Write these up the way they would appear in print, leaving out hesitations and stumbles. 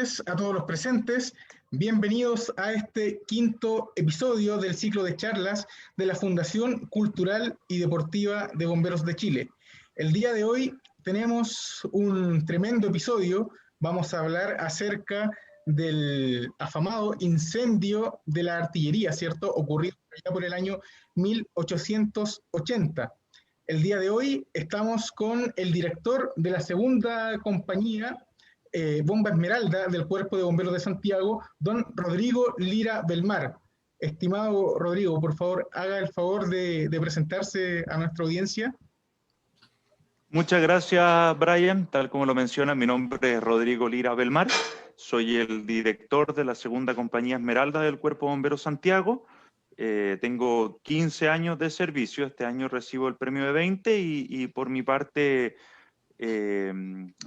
noches a todos los presentes. Bienvenidos a este quinto episodio del ciclo de charlas de la Fundación Cultural y Deportiva de Bomberos de Chile. El día de hoy tenemos un tremendo episodio. Vamos a hablar acerca del afamado incendio de la artillería, ¿cierto? Ocurrido ya por el año 1880. El día de hoy estamos con el director de la segunda compañía Bomba Esmeralda del Cuerpo de Bomberos de Santiago, don Rodrigo Lira Belmar. Estimado Rodrigo, por favor, haga el favor de presentarse a nuestra audiencia. Muchas gracias, Brian. Tal como lo menciona, mi nombre es Rodrigo Lira Belmar. Soy el director de la segunda compañía Esmeralda del Cuerpo de Bomberos Santiago. Tengo 15 años de servicio. Este año recibo el premio de 20 y por mi parte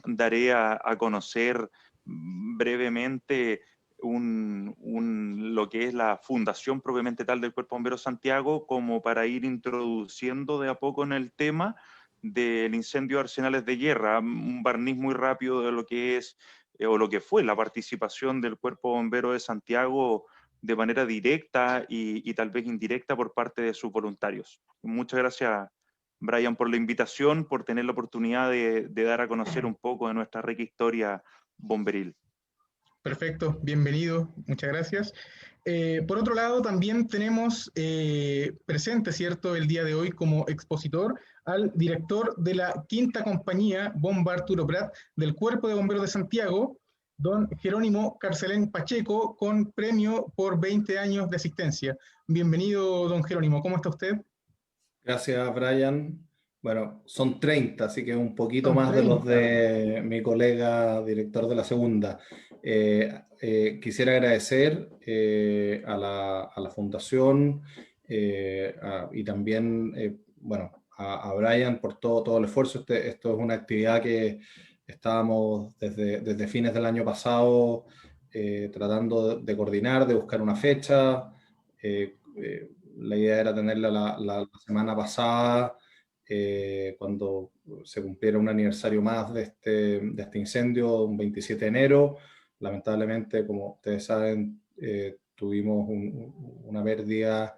daré a conocer brevemente lo que es la fundación propiamente tal del Cuerpo de Bomberos Santiago, como para ir introduciendo de a poco en el tema del incendio de arsenales de guerra, un barniz muy rápido de lo que es o lo que fue la participación del Cuerpo de Bomberos de Santiago de manera directa y tal vez indirecta por parte de sus voluntarios. Muchas gracias, Brian, por la invitación, por tener la oportunidad de dar a conocer un poco de nuestra rica historia bomberil. Perfecto, bienvenido, muchas gracias. Por otro lado, también tenemos presente, ¿cierto?, el día de hoy como expositor al director de la quinta compañía Bomba Arturo Prat del Cuerpo de Bomberos de Santiago, don Jerónimo Carcelén Pacheco, con premio por 20 años de asistencia. Bienvenido, don Jerónimo, ¿cómo está usted? Gracias, Brian. Bueno, son 30, así que un poquito Son más 30. de los de mi colega director de la segunda. Quisiera agradecer a la Fundación y también bueno, a Brian por todo el esfuerzo. Esto es una actividad que estábamos desde fines del año pasado tratando de coordinar, de buscar una fecha. La idea era tenerla la semana pasada, cuando se cumpliera un aniversario más de este incendio, un 27 de enero. Lamentablemente, como ustedes saben, tuvimos una pérdida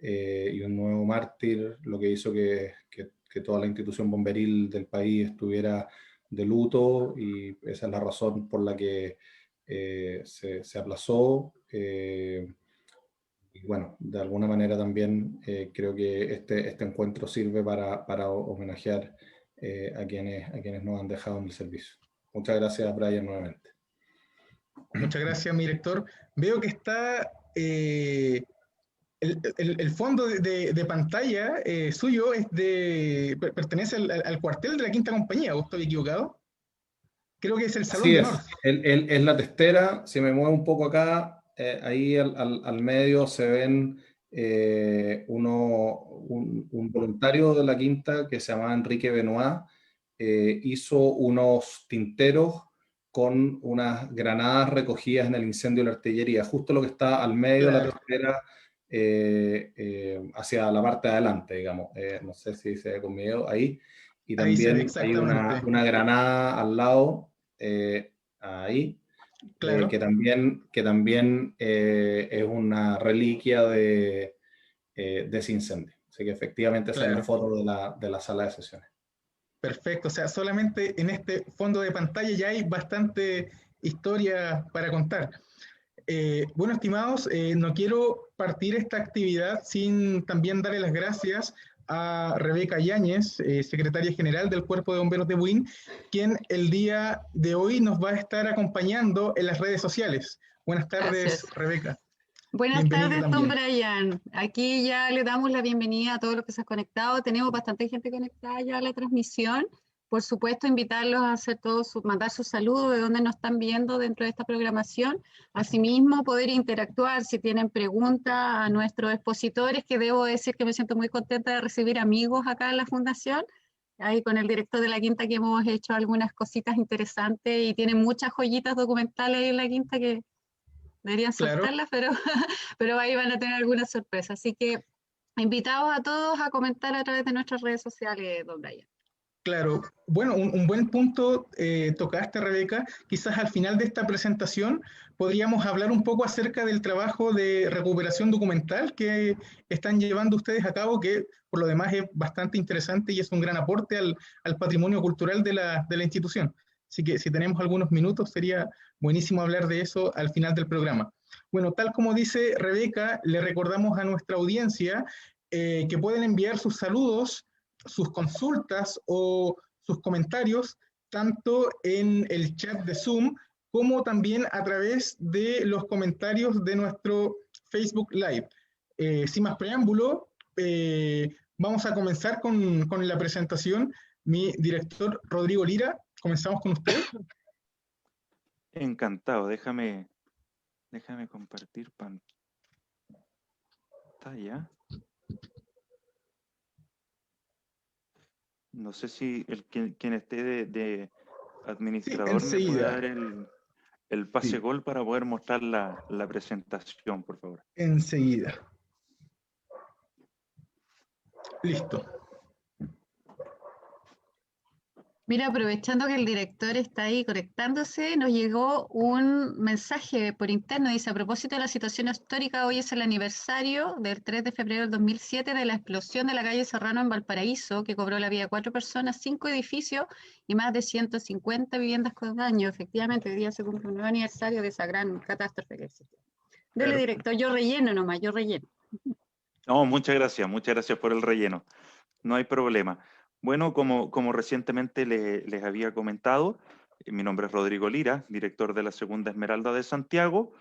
y un nuevo mártir, lo que hizo que toda la institución bomberil del país estuviera de luto, y esa es la razón por la que se aplazó. Y bueno, de alguna manera también creo que este encuentro sirve para homenajear a quienes nos han dejado en el servicio. Muchas gracias, Brian, nuevamente. Muchas gracias, mi director. Veo que está el fondo de pantalla suyo pertenece al cuartel de la quinta compañía, ¿o estoy equivocado? Creo que es el Salón de Honor. Él es la testera. Si me muevo un poco acá, ahí al medio se ven un voluntario de la quinta que se llama Enrique Benoit. Hizo unos tinteros con unas granadas recogidas en el incendio de la artillería, justo lo que está al medio de la testera, hacia la parte de adelante, digamos. No sé si se ve conmigo ahí. Y también hay una granada al lado, ahí, claro. que también es una reliquia de ese incendio. Así que efectivamente esa es la foto de la sala de sesiones. Perfecto, o sea, solamente en este fondo de pantalla ya hay bastante historia para contar. Bueno, estimados, no quiero partir esta actividad sin también darle las gracias a Rebeca Yáñez, secretaria general del Cuerpo de Bomberos de Buin, quien el día de hoy nos va a estar acompañando en las redes sociales. Buenas tardes, gracias, Rebeca. Buenas tardes, don Brian. Aquí ya le damos la bienvenida a todos los que se han conectado. Tenemos bastante gente conectada ya a la transmisión. Por supuesto, invitarlos a hacer mandar sus saludos de donde nos están viendo dentro de esta programación. Asimismo, poder interactuar si tienen preguntas a nuestros expositores, que debo decir que me siento muy contenta de recibir amigos acá en la Fundación. Ahí con el director de la Quinta que hemos hecho algunas cositas interesantes y tienen muchas joyitas documentales ahí en la Quinta que deberían soltarlas, pero ahí van a tener alguna sorpresa. Así que invitados a todos a comentar a través de nuestras redes sociales, don Brian. Claro, bueno, un buen punto tocaste, Rebeca. Quizás al final de esta presentación podríamos hablar un poco acerca del trabajo de recuperación documental que están llevando ustedes a cabo, que por lo demás es bastante interesante y es un gran aporte al patrimonio cultural de la institución. Así que si tenemos algunos minutos, sería buenísimo hablar de eso al final del programa. Bueno, tal como dice Rebeca, le recordamos a nuestra audiencia que pueden enviar sus saludos, sus consultas o sus comentarios, tanto en el chat de Zoom como también a través de los comentarios de nuestro Facebook Live. Sin más preámbulo, vamos a comenzar con la presentación. Mi director Rodrigo Lira, comenzamos con usted. Encantado, déjame compartir pantalla. No sé si quien esté de administrador sí, me puede dar el pase gol para poder mostrar la presentación, por favor. Enseguida. Listo. Mira, aprovechando que el director está ahí conectándose, nos llegó un mensaje por interno. Dice, a propósito de la situación histórica, hoy es el aniversario del 3 de febrero del 2007 de la explosión de la calle Serrano en Valparaíso, que cobró la vida de 4 personas, 5 edificios y más de 150 viviendas con daño. Efectivamente, hoy día se cumple un nuevo aniversario de esa gran catástrofe que existe. Dele, director, yo relleno nomás, yo relleno. No, muchas gracias por el relleno. No hay problema. Bueno, como recientemente les había comentado, mi nombre es Rodrigo Lira, director de la Segunda Esmeralda de Santiago.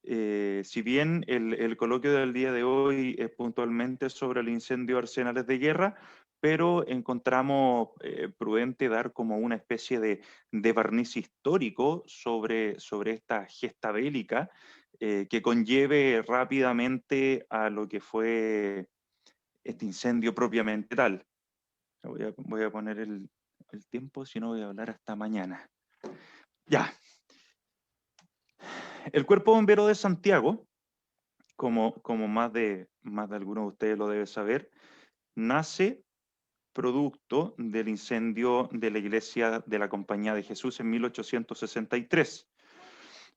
Si bien el coloquio del día de hoy es puntualmente sobre el incendio de Arsenales de Guerra, pero encontramos prudente dar como una especie de barniz histórico sobre esta gesta bélica que conlleve rápidamente a lo que fue este incendio propiamente tal. Voy a poner el tiempo, si no voy a hablar hasta mañana. Ya. El Cuerpo Bombero de Santiago, como más de algunos de ustedes lo deben saber, nace producto del incendio de la iglesia de la Compañía de Jesús en 1863.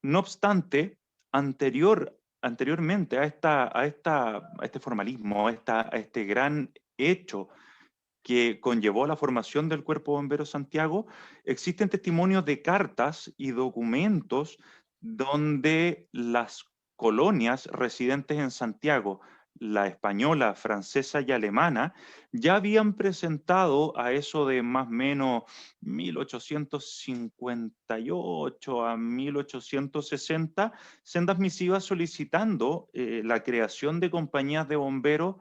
No obstante, anteriormente a este formalismo, a este gran hecho que conllevó la formación del Cuerpo Bombero Santiago, existen testimonios de cartas y documentos donde las colonias residentes en Santiago, la española, francesa y alemana, ya habían presentado a eso de más o menos 1858 a 1860 sendas misivas solicitando la creación de compañías de bomberos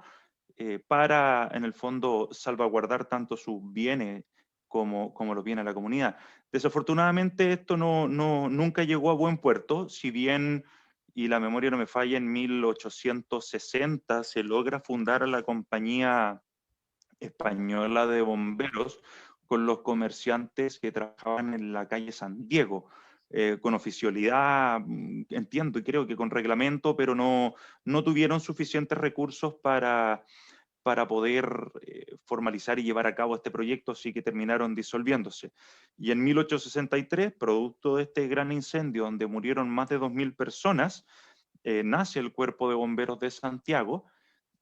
para, en el fondo, salvaguardar tanto sus bienes como los bienes de la comunidad. Desafortunadamente esto nunca llegó a buen puerto, si bien, y la memoria no me falla, en 1860 se logra fundar la Compañía Española de Bomberos con los comerciantes que trabajaban en la calle San Diego. Con oficialidad, entiendo y creo que con reglamento, pero no tuvieron suficientes recursos para poder formalizar y llevar a cabo este proyecto, así que terminaron disolviéndose. Y en 1863, producto de este gran incendio donde murieron más de 2.000 personas, nace el Cuerpo de Bomberos de Santiago,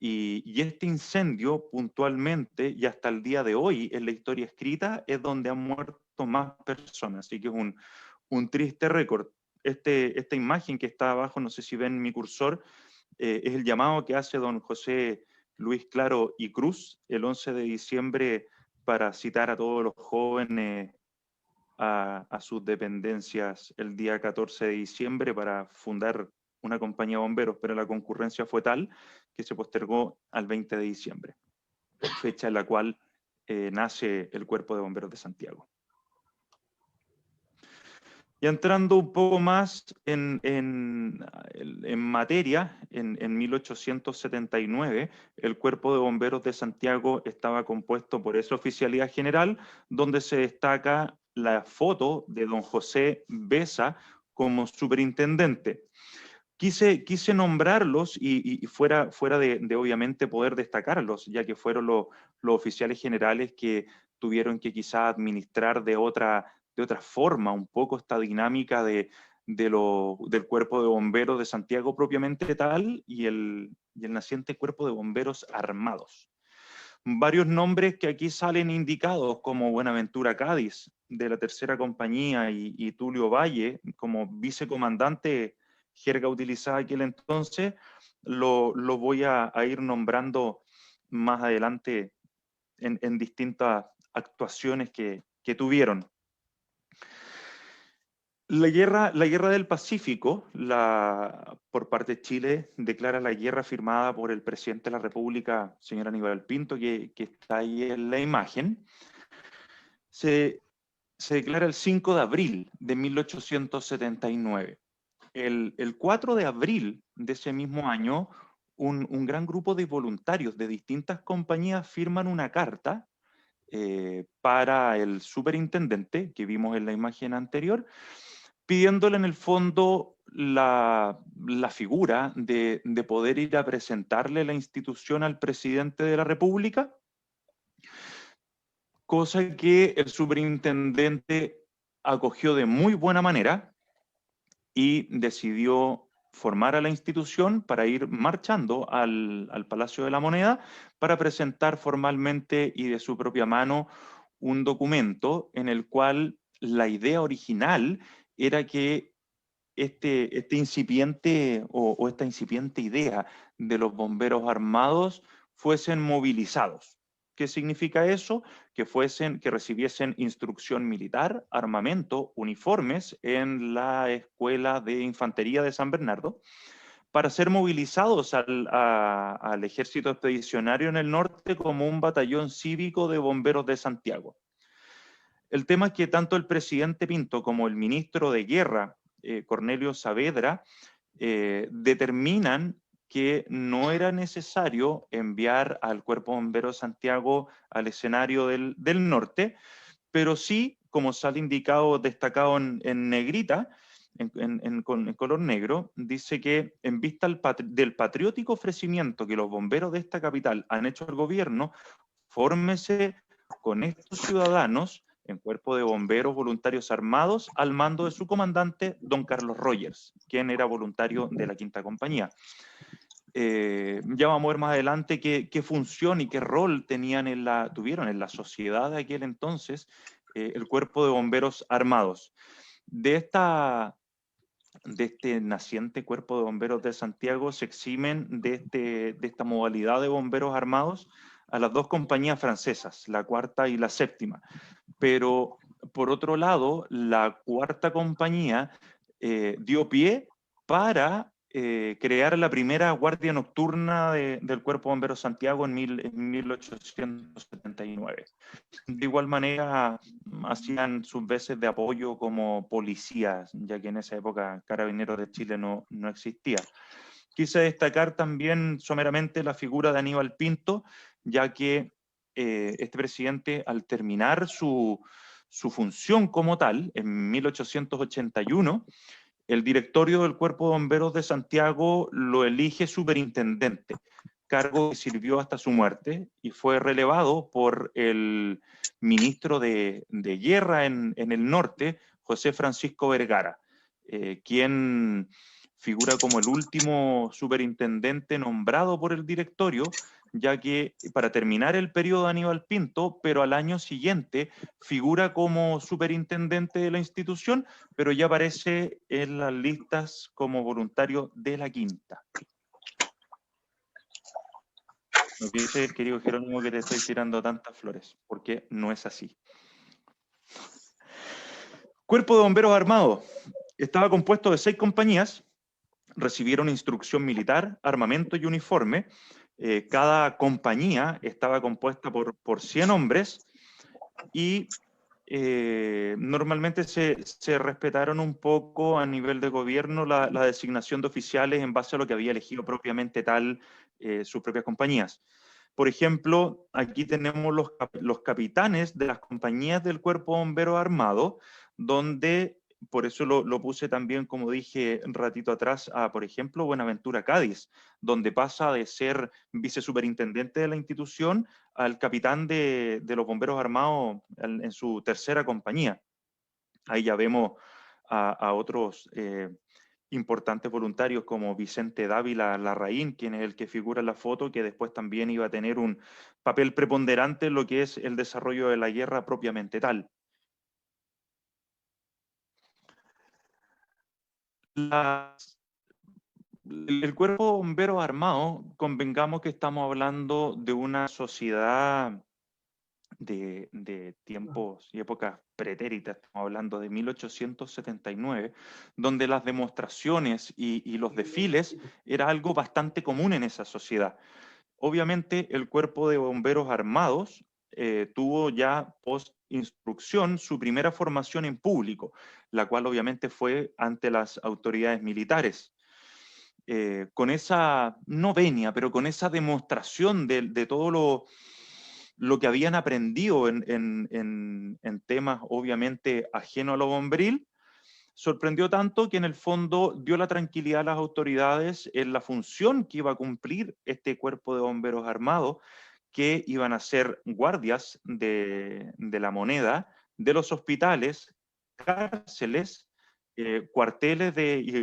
y este incendio puntualmente, y hasta el día de hoy en la historia escrita, es donde han muerto más personas, así que es un triste récord. Esta imagen que está abajo, no sé si ven mi cursor, es el llamado que hace don José Luis Claro y Cruz el 11 de diciembre para citar a todos los jóvenes a sus dependencias el día 14 de diciembre para fundar una compañía de bomberos, pero la concurrencia fue tal que se postergó al 20 de diciembre, fecha en la cual nace el Cuerpo de Bomberos de Santiago. Y entrando un poco más en materia, en 1879, el Cuerpo de Bomberos de Santiago estaba compuesto por esa oficialidad general, donde se destaca la foto de don José Besa como superintendente. Quise nombrarlos y fuera de obviamente poder destacarlos, ya que fueron los oficiales generales que tuvieron que quizá administrar de otra forma un poco esta dinámica del Cuerpo de Bomberos de Santiago propiamente tal y el naciente Cuerpo de Bomberos Armados. Varios nombres que aquí salen indicados, como Buenaventura Cádiz, de la tercera compañía, y Tulio Valle, como vicecomandante, jerga utilizada aquel entonces, lo voy a ir nombrando más adelante en distintas actuaciones que tuvieron. La guerra del Pacífico, por parte de Chile, declara la guerra firmada por el presidente de la República, señor Aníbal Pinto, que está ahí en la imagen. Se declara el 5 de abril de 1879. El 4 de abril de ese mismo año, un gran grupo de voluntarios de distintas compañías firman una carta para el superintendente, que vimos en la imagen anterior, pidiéndole en el fondo la figura de poder ir a presentarle la institución al presidente de la República, cosa que el superintendente acogió de muy buena manera y decidió formar a la institución para ir marchando al Palacio de la Moneda para presentar formalmente y de su propia mano un documento en el cual la idea original era que este incipiente o esta incipiente idea de los bomberos armados fuesen movilizados. ¿Qué significa eso? Que recibiesen instrucción militar, armamento, uniformes en la Escuela de Infantería de San Bernardo, para ser movilizados al Ejército Expedicionario en el norte como un batallón cívico de bomberos de Santiago. El tema es que tanto el presidente Pinto como el ministro de Guerra, Cornelio Saavedra, determinan que no era necesario enviar al Cuerpo de Bomberos de Santiago al escenario del norte, pero sí, como sale indicado, destacado en negrita, en color negro, dice que en vista del patriótico ofrecimiento que los bomberos de esta capital han hecho al gobierno, fórmese con estos ciudadanos en Cuerpo de Bomberos Voluntarios Armados al mando de su comandante, don Carlos Rogers, quien era voluntario de la Quinta Compañía. Ya vamos a ver más adelante qué función y qué rol tuvieron en la sociedad de aquel entonces el Cuerpo de Bomberos Armados. De este naciente Cuerpo de Bomberos de Santiago se eximen de esta modalidad de bomberos armados a las dos compañías francesas, la cuarta y la séptima. Pero, por otro lado, la cuarta compañía dio pie para crear la primera guardia nocturna del Cuerpo de Bomberos Santiago en 1879. De igual manera, hacían sus veces de apoyo como policías, ya que en esa época Carabineros de Chile no existía. Quise destacar también someramente la figura de Aníbal Pinto, ya que este presidente, al terminar su función como tal, en 1881, el directorio del Cuerpo de Bomberos de Santiago lo elige superintendente, cargo que sirvió hasta su muerte y fue relevado por el ministro de Guerra en el norte, José Francisco Vergara, quien figura como el último superintendente nombrado por el directorio, ya que para terminar el periodo de Aníbal Pinto, pero al año siguiente figura como superintendente de la institución, pero ya aparece en las listas como voluntario de la Quinta. No piense, querido Jerónimo, que te estoy tirando tantas flores, porque no es así. Cuerpo de Bomberos Armados. Estaba compuesto de 6 compañías, recibieron instrucción militar, armamento y uniforme. Cada compañía estaba compuesta por 100 hombres y normalmente se respetaron un poco a nivel de gobierno la designación de oficiales en base a lo que había elegido propiamente tal sus propias compañías. Por ejemplo, aquí tenemos los capitanes de las compañías del Cuerpo Bombero Armado, donde por eso lo puse también, como dije un ratito atrás, a, por ejemplo, Buenaventura Cádiz, donde pasa de ser vicesuperintendente de la institución al capitán de los bomberos armados en su tercera compañía. Ahí ya vemos a otros importantes voluntarios como Vicente Dávila Larraín, quien es el que figura en la foto, que después también iba a tener un papel preponderante en lo que es el desarrollo de la guerra propiamente tal. El Cuerpo de Bomberos Armados, convengamos que estamos hablando de una sociedad de tiempos y épocas pretéritas, estamos hablando de 1879, donde las demostraciones y los desfiles era algo bastante común en esa sociedad. Obviamente el Cuerpo de Bomberos Armados tuvo ya post-instrucción su primera formación en público, la cual obviamente fue ante las autoridades militares. Con esa, no venia, pero con esa demostración de todo lo que habían aprendido en temas obviamente ajenos a lo bomberil, sorprendió tanto que en el fondo dio la tranquilidad a las autoridades en la función que iba a cumplir este Cuerpo de Bomberos Armados, que iban a ser guardias de la moneda, de los hospitales, cárceles, cuarteles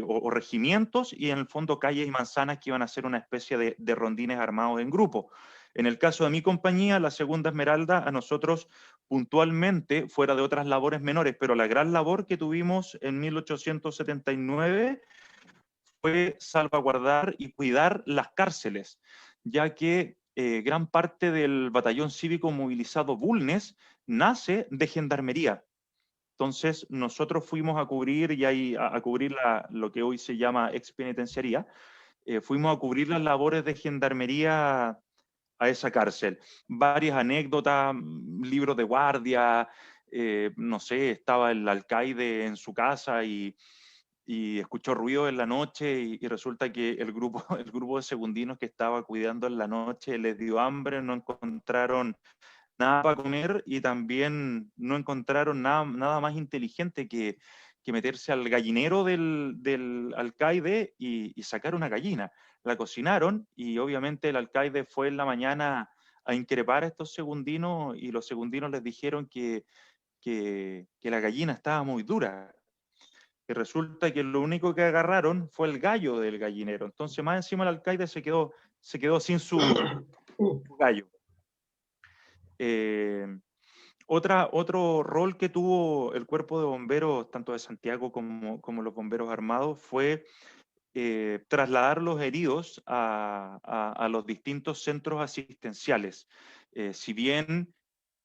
o regimientos, y en el fondo calles y manzanas que iban a ser una especie de rondines armados en grupo. En el caso de mi compañía, la Segunda Esmeralda, a nosotros puntualmente, fuera de otras labores menores, pero la gran labor que tuvimos en 1879 fue salvaguardar y cuidar las cárceles, ya que gran parte del batallón cívico movilizado Bulnes nace de gendarmería. Entonces, nosotros fuimos a cubrir, a cubrir lo que hoy se llama expenitenciaría, fuimos a cubrir las labores de gendarmería a esa cárcel. Varias anécdotas, libros de guardia, no sé, estaba el alcaide en su casa y escuchó ruido en la noche y resulta que el grupo de segundinos que estaba cuidando en la noche les dio hambre, no encontraron nada para comer y también no encontraron nada más inteligente que meterse al gallinero del alcaide y sacar una gallina. La cocinaron y obviamente el alcaide fue en la mañana a increpar a estos segundinos y los segundinos les dijeron que la gallina estaba muy dura. Y resulta que lo único que agarraron fue el gallo del gallinero. Entonces más encima el alcaide se quedó sin su gallo. Otro rol que tuvo el Cuerpo de Bomberos, tanto de Santiago como los bomberos armados, fue trasladar los heridos a los distintos centros asistenciales. Si bien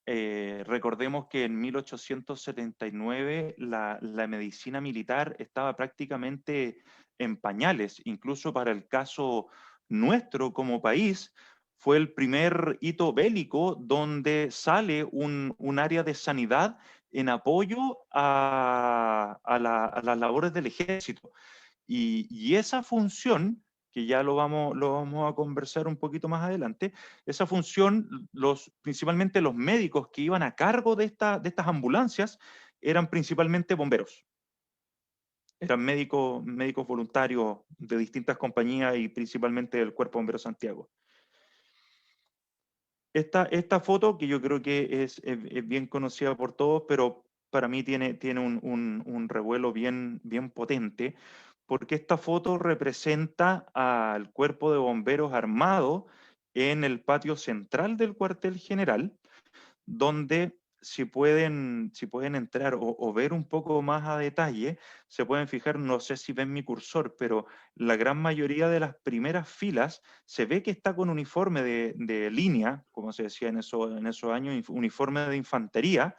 recordemos que en 1879 la medicina militar estaba prácticamente en pañales, incluso para el caso nuestro como país, fue el primer hito bélico donde sale un área de sanidad en apoyo a las labores del ejército. Y esa función, que ya lo vamos a conversar un poquito más adelante, esa función, principalmente los médicos que iban a cargo de estas ambulancias, eran principalmente bomberos. Eran médicos voluntarios de distintas compañías y principalmente del Cuerpo de Bomberos Santiago. Esta foto, que yo creo que es bien conocida por todos, pero para mí tiene un revuelo bien potente, porque esta foto representa al Cuerpo de Bomberos armado en el patio central del cuartel general, donde si pueden entrar o ver un poco más a detalle, se pueden fijar, no sé si ven mi cursor, pero la gran mayoría de las primeras filas se ve que está con uniforme de línea, como se decía en esos años, uniforme de infantería,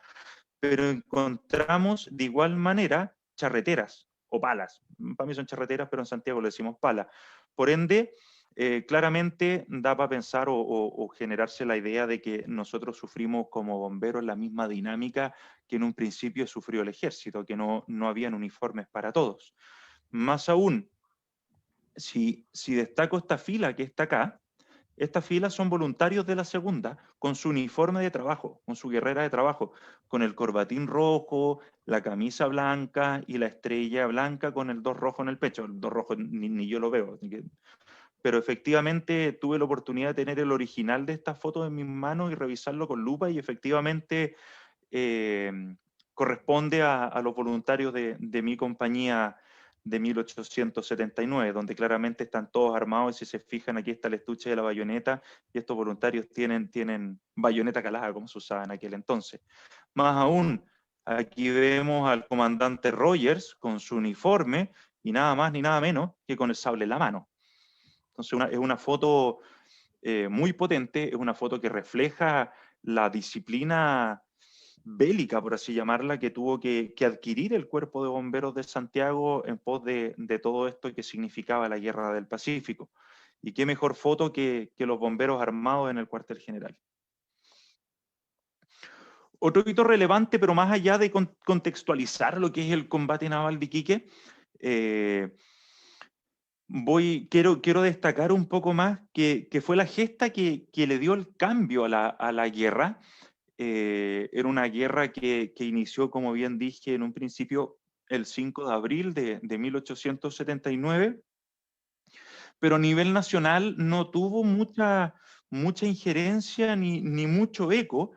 pero encontramos de igual manera charreteras o palas. Para mí son charreteras, pero en Santiago le decimos pala. Por ende, claramente da para pensar o generarse la idea de que nosotros sufrimos como bomberos la misma dinámica que en un principio sufrió el ejército, que no habían uniformes para todos. Más aún, si destaco esta fila que está acá, Esta fila son voluntarios de la segunda, con su uniforme de trabajo, con su guerrera de trabajo, con el corbatín rojo, la camisa blanca y la estrella blanca con el 2 rojo en el pecho. El 2 rojo ni yo lo veo. Pero efectivamente tuve la oportunidad de tener el original de estas fotos en mis manos y revisarlo con lupa, y efectivamente corresponde a los voluntarios de mi compañía de 1879, donde claramente están todos armados, y si se fijan aquí está el estuche de la bayoneta, y estos voluntarios tienen bayoneta calada, como se usaba en aquel entonces. Más aún, aquí vemos al comandante Rogers con su uniforme, y nada más ni nada menos que con el sable en la mano. Entonces es una foto muy potente, es una foto que refleja la disciplina bélica, por así llamarla, que tuvo que adquirir el Cuerpo de Bomberos de Santiago en pos de todo esto que significaba la Guerra del Pacífico. Y qué mejor foto que los bomberos armados en el cuartel general. Otro hito relevante, pero más allá de contextualizar lo que es el combate naval de Iquique, quiero destacar un poco más que fue la gesta que le dio el cambio a la guerra. Era una guerra que inició, como bien dije en un principio, el 5 de abril de 1879, pero a nivel nacional no tuvo mucha injerencia ni mucho eco.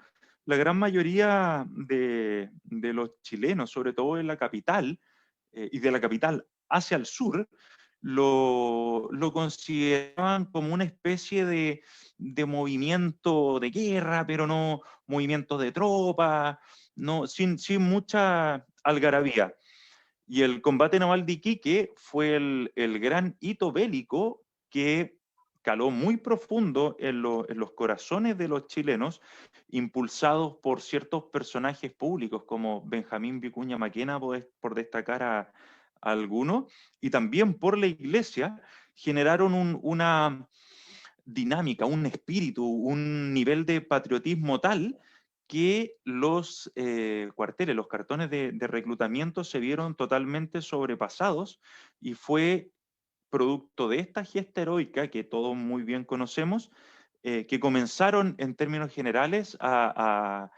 La gran mayoría de los chilenos, sobre todo en la capital, y de la capital hacia el sur, lo consideraban como una especie de movimiento de guerra, pero no movimiento de tropas, no, sin mucha algarabía. Y el combate naval de Iquique fue el gran hito bélico que caló muy profundo en los corazones de los chilenos, impulsados por ciertos personajes públicos como Benjamín Vicuña Maquena, por destacar a algunos, y también por la Iglesia. Generaron una dinámica, un espíritu, un nivel de patriotismo tal que los cuarteles, los cartones de reclutamiento se vieron totalmente sobrepasados, y fue producto de esta gesta heroica que todos muy bien conocemos, que comenzaron en términos generales a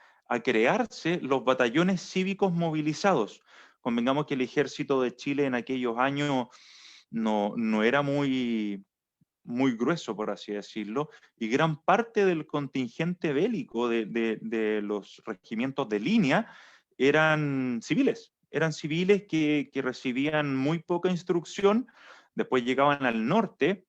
crearse los batallones cívicos movilizados. Convengamos que el ejército de Chile en aquellos años no era muy grueso, por así decirlo, y gran parte del contingente bélico de los regimientos de línea eran civiles que recibían muy poca instrucción. Después llegaban al norte.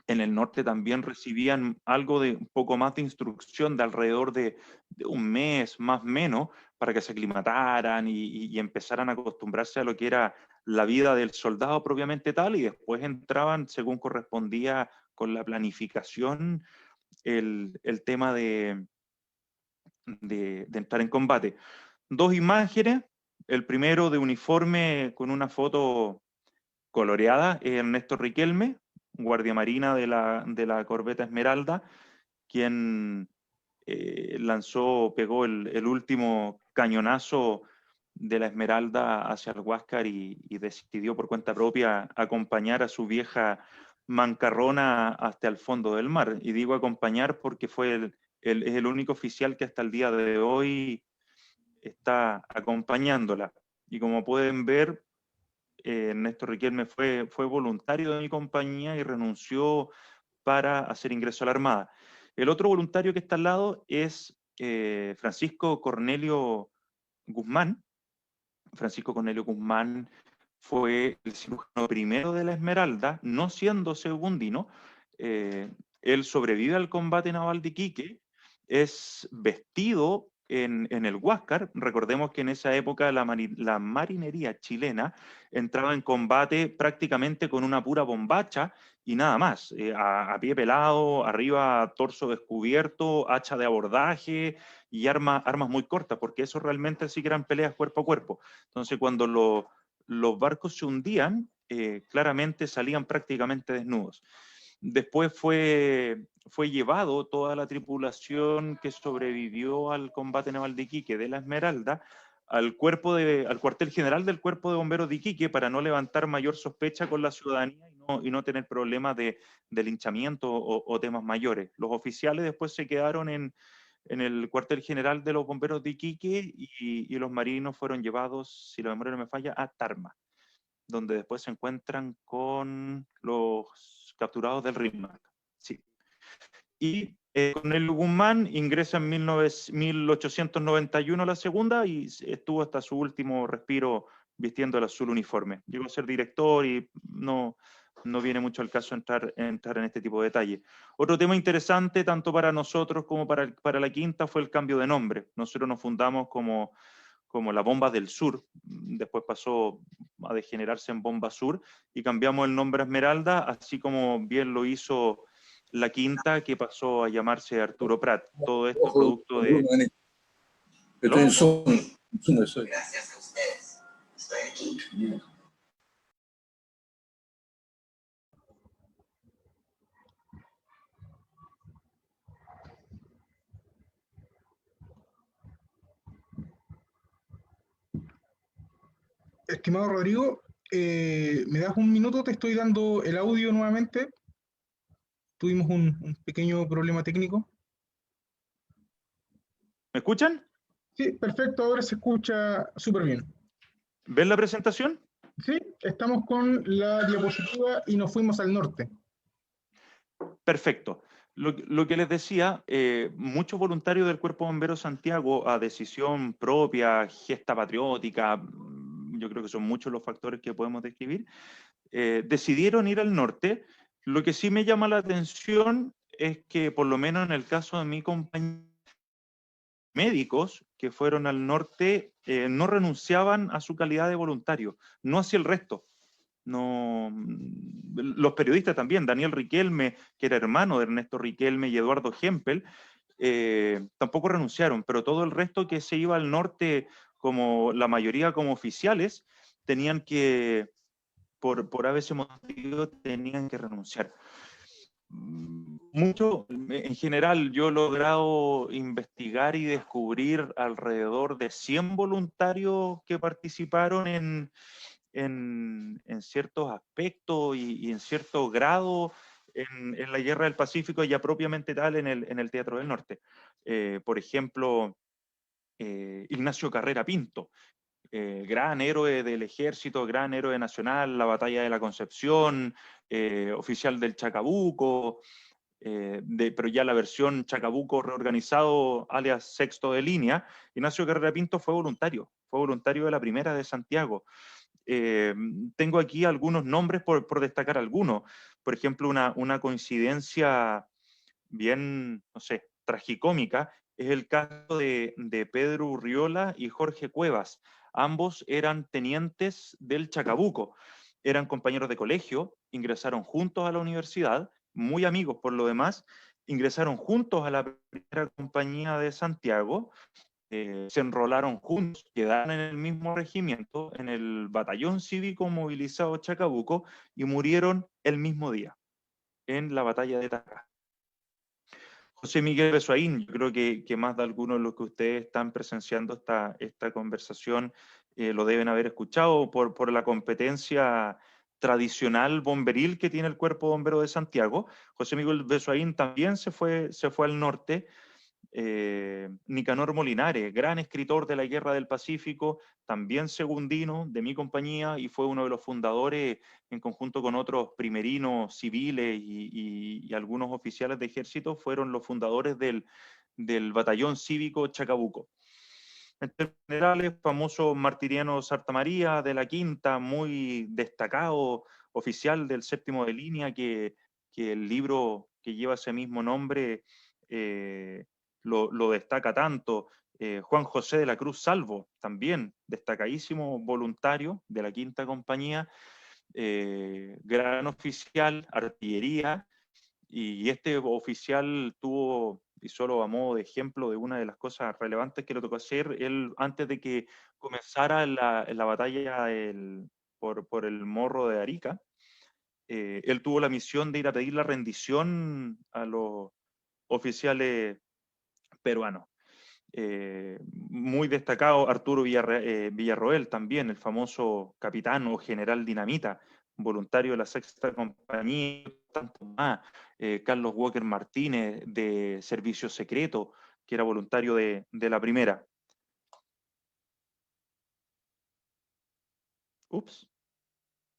En el norte también recibían algo de un poco más de instrucción, de alrededor de un mes más o menos, para que se aclimataran y empezaran a acostumbrarse a lo que era la vida del soldado propiamente tal, y después entraban, según correspondía con la planificación, el tema de entrar en combate. Dos imágenes, el primero de uniforme con una foto coloreada, Ernesto Riquelme, guardia marina de la corbeta Esmeralda, quien pegó el último cañonazo de la Esmeralda hacia el Huáscar, y decidió por cuenta propia acompañar a su vieja mancarrona hasta el fondo del mar. Y digo acompañar porque es el único oficial que hasta el día de hoy está acompañándola. Y como pueden ver, Ernesto Riquelme fue voluntario de mi compañía y renunció para hacer ingreso a la Armada. El otro voluntario que está al lado es Francisco Cornelio Guzmán. Francisco Cornelio Guzmán fue el cirujano primero de la Esmeralda, no siendo segundino. Él sobrevive al combate naval de Iquique, es vestido en el Huáscar. Recordemos que en esa época la marinería chilena entraba en combate prácticamente con una pura bombacha y nada más, a pie pelado, arriba torso descubierto, hacha de abordaje y armas muy cortas, porque eso realmente sí que eran peleas cuerpo a cuerpo. Entonces cuando los barcos se hundían, claramente salían prácticamente desnudos. Después fue llevado toda la tripulación que sobrevivió al combate naval de Iquique de la Esmeralda al cuartel general del Cuerpo de Bomberos de Iquique, para no levantar mayor sospecha con la ciudadanía y no y no tener problemas de linchamiento o temas mayores. Los oficiales después se quedaron en el cuartel general de los bomberos de Iquique y los marinos fueron llevados, si la memoria no me falla, a Tarma, donde después se encuentran con los capturados del RIMAC. Sí. Y Cornelio Guzmán ingresa en 1891 a la segunda y estuvo hasta su último respiro vistiendo el azul uniforme. Llegó a ser director y no viene mucho al caso entrar en este tipo de detalles. Otro tema interesante, tanto para nosotros como para la Quinta, fue el cambio de nombre. Nosotros nos fundamos como la Bomba del Sur, después pasó a degenerarse en Bomba Sur, y cambiamos el nombre a Esmeralda, así como bien lo hizo la Quinta, que pasó a llamarse Arturo Prat. Todo esto producto de... Estoy en Zoom. Gracias a ustedes. Estoy aquí. Estimado Rodrigo, ¿me das un minuto? Te estoy dando el audio nuevamente. Tuvimos un pequeño problema técnico. ¿Me escuchan? Sí, perfecto, ahora se escucha súper bien. ¿Ven la presentación? Sí, estamos con la diapositiva y nos fuimos al norte. Perfecto. Lo que les decía, muchos voluntarios del Cuerpo Bombero Santiago, a decisión propia, gesta patriótica, yo creo que son muchos los factores que podemos describir, decidieron ir al norte. Lo que sí me llama la atención es que, por lo menos en el caso de mi compañero, médicos que fueron al norte no renunciaban a su calidad de voluntario, no hacia el resto. No, los periodistas también, Daniel Riquelme, que era hermano de Ernesto Riquelme, y Eduardo Hempel, tampoco renunciaron, pero todo el resto que se iba al norte, como la mayoría como oficiales, tenían que, por a veces motivo, tenían que renunciar. Mucho, en general, yo he logrado investigar y descubrir alrededor de 100 voluntarios que participaron en ciertos aspectos y en cierto grado en la Guerra del Pacífico, ya propiamente tal en el Teatro del Norte. Por ejemplo, Ignacio Carrera Pinto, gran héroe del ejército, gran héroe nacional, la batalla de la Concepción, oficial del Chacabuco, pero ya la versión Chacabuco reorganizado, alias sexto de línea. Ignacio Carrera Pinto fue voluntario de la primera de Santiago. Tengo aquí algunos nombres por destacar algunos. Por ejemplo, una coincidencia bien, no sé, tragicómica, es el caso de Pedro Urriola y Jorge Cuevas. Ambos eran tenientes del Chacabuco, eran compañeros de colegio, ingresaron juntos a la universidad, muy amigos por lo demás, ingresaron juntos a la primera compañía de Santiago, se enrolaron juntos, quedaron en el mismo regimiento, en el batallón cívico movilizado Chacabuco, y murieron el mismo día, en la batalla de Tacá. José Miguel Besuaín, yo creo que más de algunos de los que ustedes están presenciando esta conversación lo deben haber escuchado por la competencia tradicional bomberil que tiene el Cuerpo Bombero de Santiago. José Miguel Besuaín también se fue al norte. Nicanor Molinares, gran escritor de la Guerra del Pacífico, también segundino de mi compañía, y fue uno de los fundadores, en conjunto con otros primerinos civiles y algunos oficiales de ejército, fueron los fundadores del batallón cívico Chacabuco. En general, famoso Martiriano Sartamaría de la Quinta, muy destacado oficial del séptimo de línea, que el libro que lleva ese mismo nombre lo destaca tanto. Juan José de la Cruz Salvo, también destacadísimo voluntario de la Quinta Compañía, gran oficial, artillería, y este oficial tuvo, y solo a modo de ejemplo de una de las cosas relevantes que le tocó hacer, él antes de que comenzara la batalla por el Morro de Arica, él tuvo la misión de ir a pedir la rendición a los oficiales peruanos. Muy destacado Arturo Villarroel también, el famoso capitán o general dinamita, voluntario de la 6ª compañía, tanto más, Carlos Walker Martínez de Servicio Secreto, que era voluntario de la primera. Ups,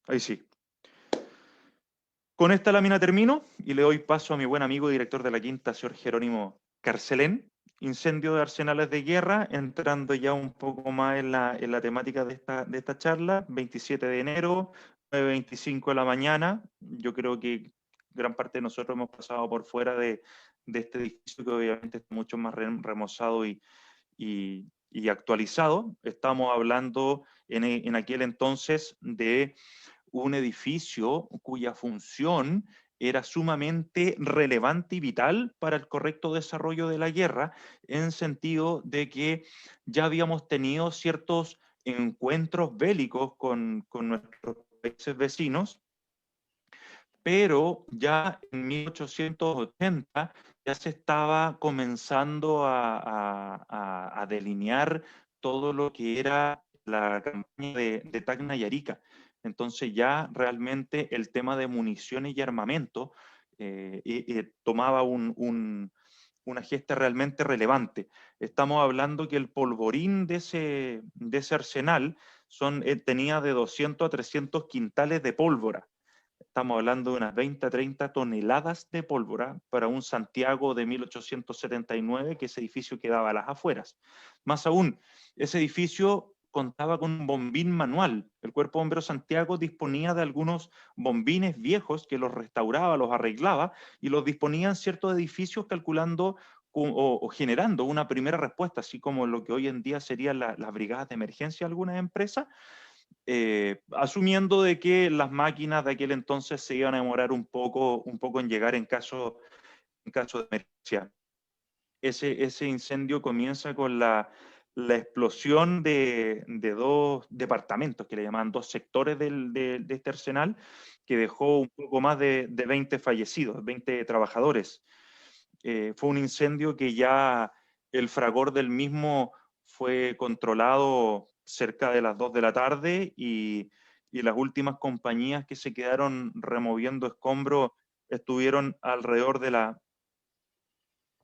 ahí sí. Con esta lámina termino y le doy paso a mi buen amigo y director de la 5ª, señor Jerónimo Carcelén. Incendio de arsenales de guerra, entrando ya un poco más en la temática de esta charla, 27 de enero, 9:25 de la mañana. Yo creo que gran parte de nosotros hemos pasado por fuera de este edificio, que obviamente está mucho más remozado y actualizado. Estamos hablando en aquel entonces de un edificio cuya función era sumamente relevante y vital para el correcto desarrollo de la guerra, en sentido de que ya habíamos tenido ciertos encuentros bélicos con nuestros países vecinos, pero ya en 1880 ya se estaba comenzando a delinear todo lo que era la campaña de Tacna y Arica. Entonces ya realmente el tema de municiones y armamento tomaba una gesta realmente relevante. Estamos hablando que el polvorín de ese arsenal tenía de 200 a 300 quintales de pólvora. Estamos hablando de unas 20 a 30 toneladas de pólvora para un Santiago de 1879, que ese edificio quedaba a las afueras. Más aún, ese edificio contaba con un bombín manual. El Cuerpo de Bomberos Santiago disponía de algunos bombines viejos que los restauraba, los arreglaba y los disponía en ciertos edificios, calculando o generando una primera respuesta, así como lo que hoy en día serían las brigadas de emergencia de algunas empresas. Asumiendo de que las máquinas de aquel entonces se iban a demorar un poco en llegar en caso de emergencia. Ese incendio comienza con la explosión de 2 departamentos, que le llamaban 2 sectores de este arsenal, que dejó un poco más de 20 fallecidos, 20 trabajadores. Fue un incendio que ya el fragor del mismo fue controlado cerca de las 2 de la tarde y las últimas compañías que se quedaron removiendo escombros estuvieron alrededor de las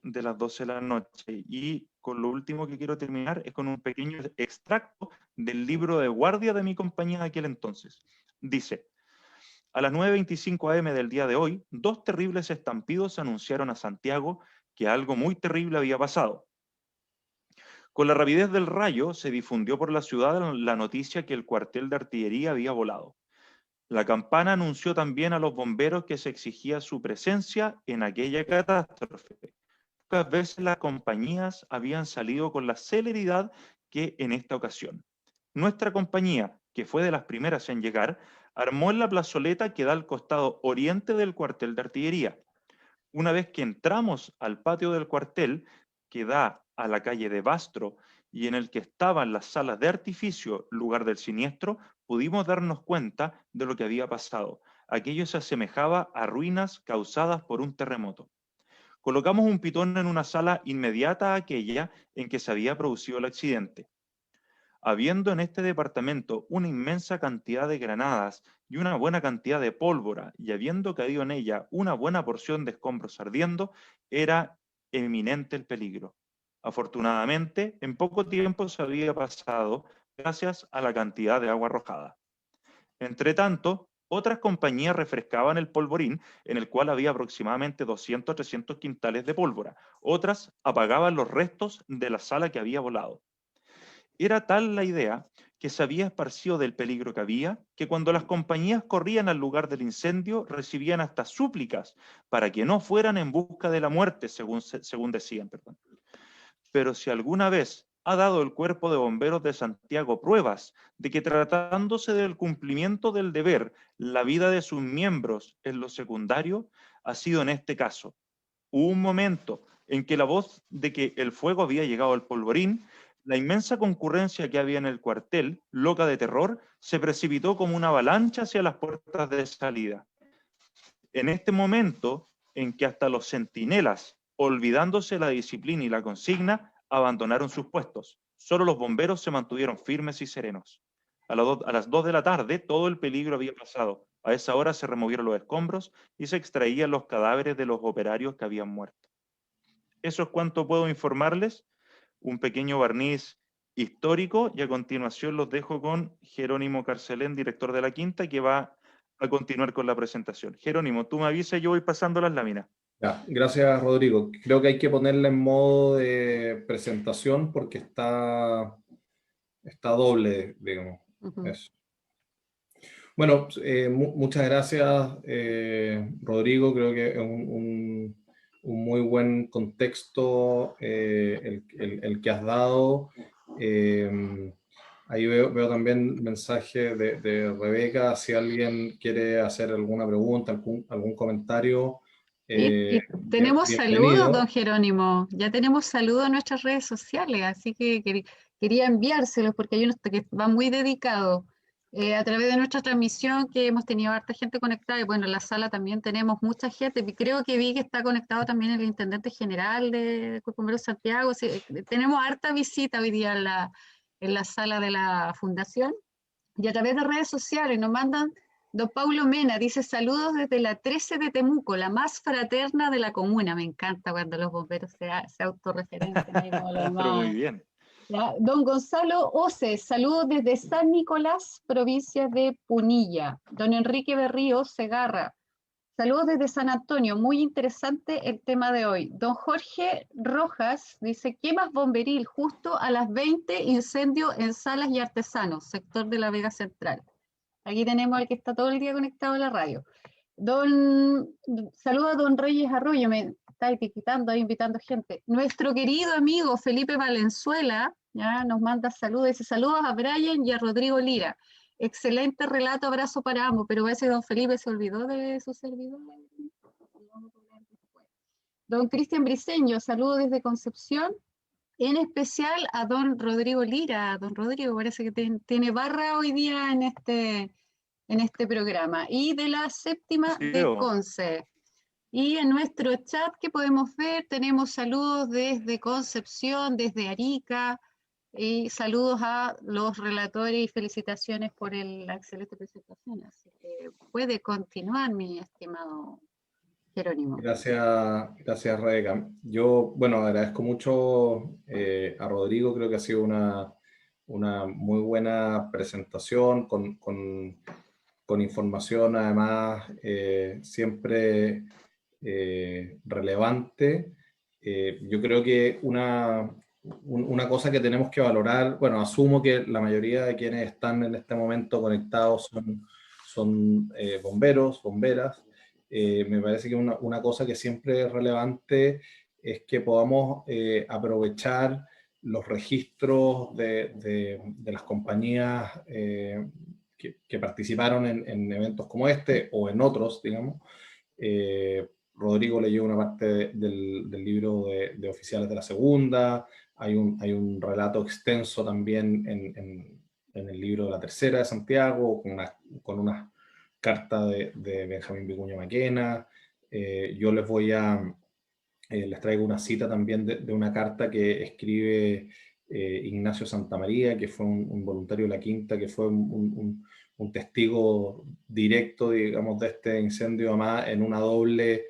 12 de la noche. Y con lo último que quiero terminar es con un pequeño extracto del libro de guardia de mi compañía de aquel entonces. Dice: a las 9:25 am del día de hoy, 2 terribles estampidos anunciaron a Santiago que algo muy terrible había pasado. Con la rapidez del rayo se difundió por la ciudad la noticia que el cuartel de artillería había volado. La campana anunció también a los bomberos que se exigía su presencia en aquella catástrofe. Pocas veces las compañías habían salido con la celeridad que en esta ocasión. Nuestra compañía, que fue de las primeras en llegar, armó en la plazoleta que da al costado oriente del cuartel de artillería. Una vez que entramos al patio del cuartel, que da a la calle de Bastro y en el que estaban las salas de artificio, lugar del siniestro, pudimos darnos cuenta de lo que había pasado. Aquello se asemejaba a ruinas causadas por un terremoto. Colocamos un pitón en una sala inmediata a aquella en que se había producido el accidente. Habiendo en este departamento una inmensa cantidad de granadas y una buena cantidad de pólvora, y habiendo caído en ella una buena porción de escombros ardiendo, era eminente el peligro. Afortunadamente, en poco tiempo se había pasado gracias a la cantidad de agua arrojada. Entretanto, otras compañías refrescaban el polvorín, en el cual había aproximadamente 200 o 300 quintales de pólvora. Otras apagaban los restos de la sala que había volado. Era tal la idea que se había esparcido del peligro que había, que cuando las compañías corrían al lugar del incendio, recibían hasta súplicas para que no fueran en busca de la muerte, según decían. Pero si alguna vez ha dado el Cuerpo de Bomberos de Santiago pruebas de que, tratándose del cumplimiento del deber, la vida de sus miembros es lo secundario, ha sido en este caso. Hubo un momento en que la voz de que el fuego había llegado al polvorín, la inmensa concurrencia que había en el cuartel, loca de terror, se precipitó como una avalancha hacia las puertas de salida. En este momento en que hasta los centinelas, olvidándose la disciplina y la consigna, abandonaron sus puestos. Solo los bomberos se mantuvieron firmes y serenos. A las 2 de la tarde todo el peligro había pasado. A esa hora se removieron los escombros y se extraían los cadáveres de los operarios que habían muerto. Eso es cuanto puedo informarles, un pequeño barniz histórico, y a continuación los dejo con Jerónimo Carcelén, director de la Quinta, que va a continuar con la presentación. Jerónimo, tú me avisas y yo voy pasando las láminas. Ya, gracias, Rodrigo. Creo que hay que ponerla en modo de presentación porque está doble, digamos. Eso. Bueno, muchas gracias, Rodrigo. Creo que es un muy buen contexto el que has dado. Ahí veo también mensaje de Rebeca, si alguien quiere hacer alguna pregunta, algún comentario. Y tenemos saludos, don Bienvenido. Jerónimo. Ya tenemos saludos en nuestras redes sociales, así que quería enviárselos porque hay unos que van muy dedicados. A través de nuestra transmisión, que hemos tenido harta gente conectada, y bueno, en la sala también tenemos mucha gente. Creo que vi que está conectado también el intendente general de Cuerpo Bombero Santiago. Sí, tenemos harta visita hoy día en la sala de la fundación. Y a través de redes sociales nos mandan. Don Paulo Mena dice: saludos desde la 13 de Temuco, la más fraterna de la comuna. Me encanta cuando los bomberos se autorreferencian ahí como lo Pero muy más. bien. ¿Ya? Don Gonzalo Oce, saludos desde San Nicolás, provincia de Punilla. Don Enrique Berrío Segarra, saludos desde San Antonio, muy interesante el tema de hoy. Don Jorge Rojas dice: quemas bomberil, justo a las 20, incendio en Salas y Artesanos, sector de la Vega Central. Aquí tenemos al que está todo el día conectado a la radio. Saluda a don Reyes Arroyo, me está etiquetando ahí, invitando gente. Nuestro querido amigo Felipe Valenzuela, ya nos manda saludos, dice: saludos a Brian y a Rodrigo Lira. Excelente relato, abrazo para ambos, pero parece que don Felipe se olvidó de su servidor. Don Cristian Briceño, saludos desde Concepción. En especial a don Rodrigo Lira. Don Rodrigo parece que tiene barra hoy día en este programa. Y de la séptima Sí, de Conce. Y en nuestro chat que podemos ver, tenemos saludos desde Concepción, desde Arica, y saludos a los relatores y felicitaciones por la excelente presentación. Así que puede continuar, mi estimado Jerónimo. Gracias, Rebeca. Yo, bueno, agradezco mucho a Rodrigo, creo que ha sido una muy buena presentación con información, además, siempre relevante. Yo creo que una cosa que tenemos que valorar, bueno, asumo que la mayoría de quienes están en este momento conectados son bomberos, bomberas. Me parece que una cosa que siempre es relevante es que podamos aprovechar los registros de las compañías que participaron en eventos como este o en otros, digamos. Rodrigo leyó una parte del libro de Oficiales de la Segunda, hay un relato extenso también en el libro de la Tercera de Santiago, con unas carta de Benjamín Vicuña Maquena. Yo les traigo una cita también de una carta que escribe Ignacio Santamaría, que fue un voluntario de la Quinta, que fue un testigo directo, digamos, de este incendio, además en una doble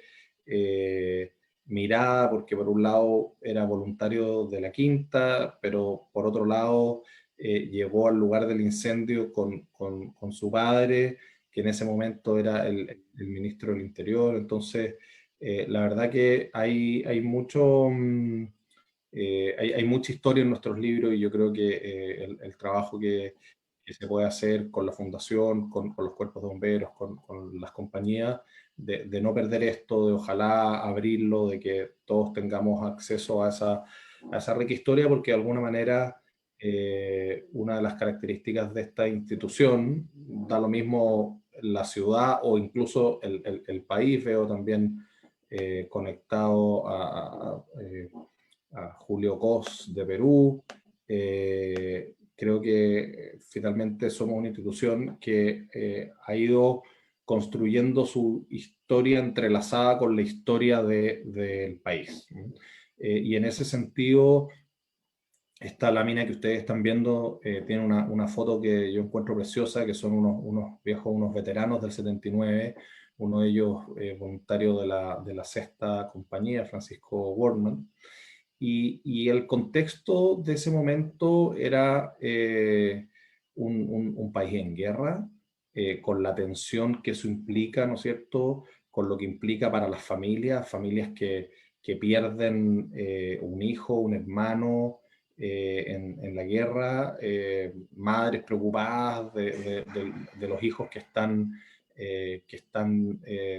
mirada, porque por un lado era voluntario de la Quinta, pero por otro lado llegó al lugar del incendio con su padre, que en ese momento era el ministro del Interior. Entonces, la verdad que hay mucha historia en nuestros libros, y yo creo que el trabajo que se puede hacer con la fundación, con los cuerpos de bomberos, con las compañías, de no perder esto, de ojalá abrirlo, de que todos tengamos acceso a esa rica historia, porque de alguna manera una de las características de esta institución, da lo mismo la ciudad o incluso el país. Veo también conectado a Julio Cos de Perú. Creo que finalmente somos una institución que ha ido construyendo su historia entrelazada con la historia del país. Y en ese sentido, esta lámina que ustedes están viendo tiene una foto que yo encuentro preciosa, que son unos viejos, unos veteranos del 79, uno de ellos voluntario de la sexta compañía, Francisco Wortman. Y el contexto de ese momento era un país en guerra, con la tensión que eso implica, ¿no es cierto?, con lo que implica para las familias que pierden un hijo, un hermano en la guerra, madres preocupadas de los hijos que están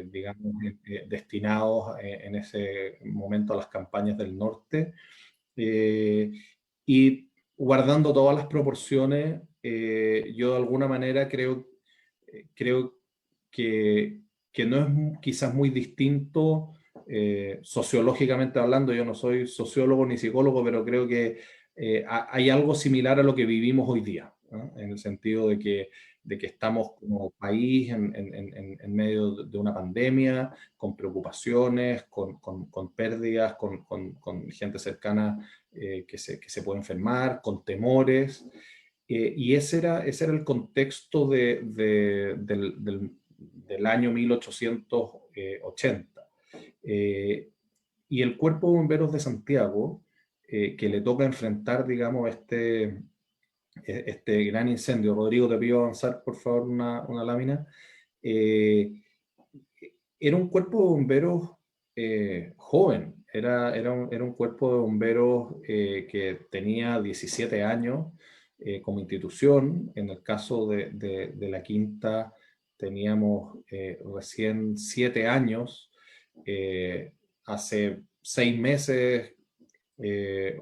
digamos, destinados en ese momento a las campañas del norte, y guardando todas las proporciones, yo de alguna manera creo que no es quizás muy distinto, sociológicamente hablando. Yo no soy sociólogo ni psicólogo, pero creo que hay algo similar a lo que vivimos hoy día, ¿no? En el sentido de que estamos como país en medio de una pandemia, con preocupaciones, con pérdidas, con gente cercana que se puede enfermar, con temores. Y ese era el contexto del año 1880. Y el Cuerpo de Bomberos de Santiago, que le toca enfrentar, digamos, este gran incendio. Rodrigo, te pido avanzar, por favor, una lámina. Era un cuerpo de bomberos joven, era un cuerpo de bomberos que tenía 17 años como institución. En el caso de la Quinta teníamos recién 7 años. Hace 6 meses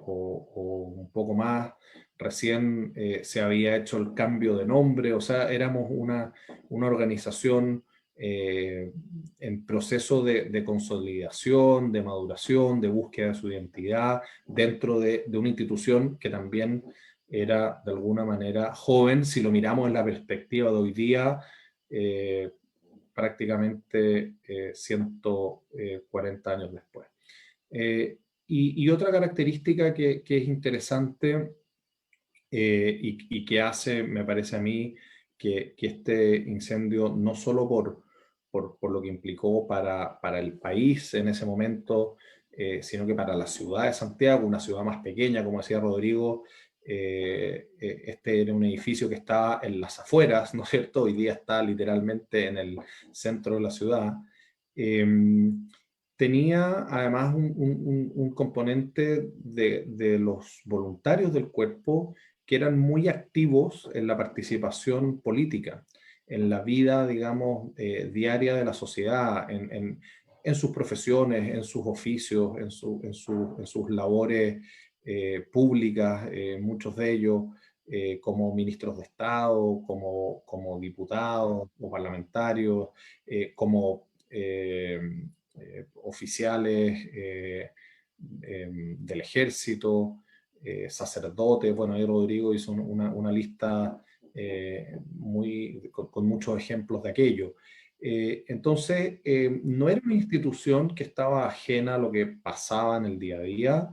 o un poco más, recién se había hecho el cambio de nombre. O sea, éramos una organización en proceso de consolidación, de maduración, de búsqueda de su identidad, dentro de una institución que también era de alguna manera joven, si lo miramos en la perspectiva de hoy día, prácticamente 140 años después. Y otra característica que es interesante y que hace, me parece a mí, que este incendio, no solo por lo que implicó para el país en ese momento, sino que para la ciudad de Santiago, una ciudad más pequeña, como decía Rodrigo, este era un edificio que estaba en las afueras, ¿no es cierto? Hoy día está literalmente en el centro de la ciudad. Tenía además un componente de los voluntarios del cuerpo que eran muy activos en la participación política, en la vida, digamos, diaria de la sociedad, en sus profesiones, en sus oficios, en sus labores públicas, muchos de ellos como ministros de Estado, como diputados o parlamentarios, como oficiales del ejército, sacerdotes. Bueno, ahí Rodrigo hizo una lista con muchos ejemplos de aquello. Entonces, no era una institución que estaba ajena a lo que pasaba en el día a día.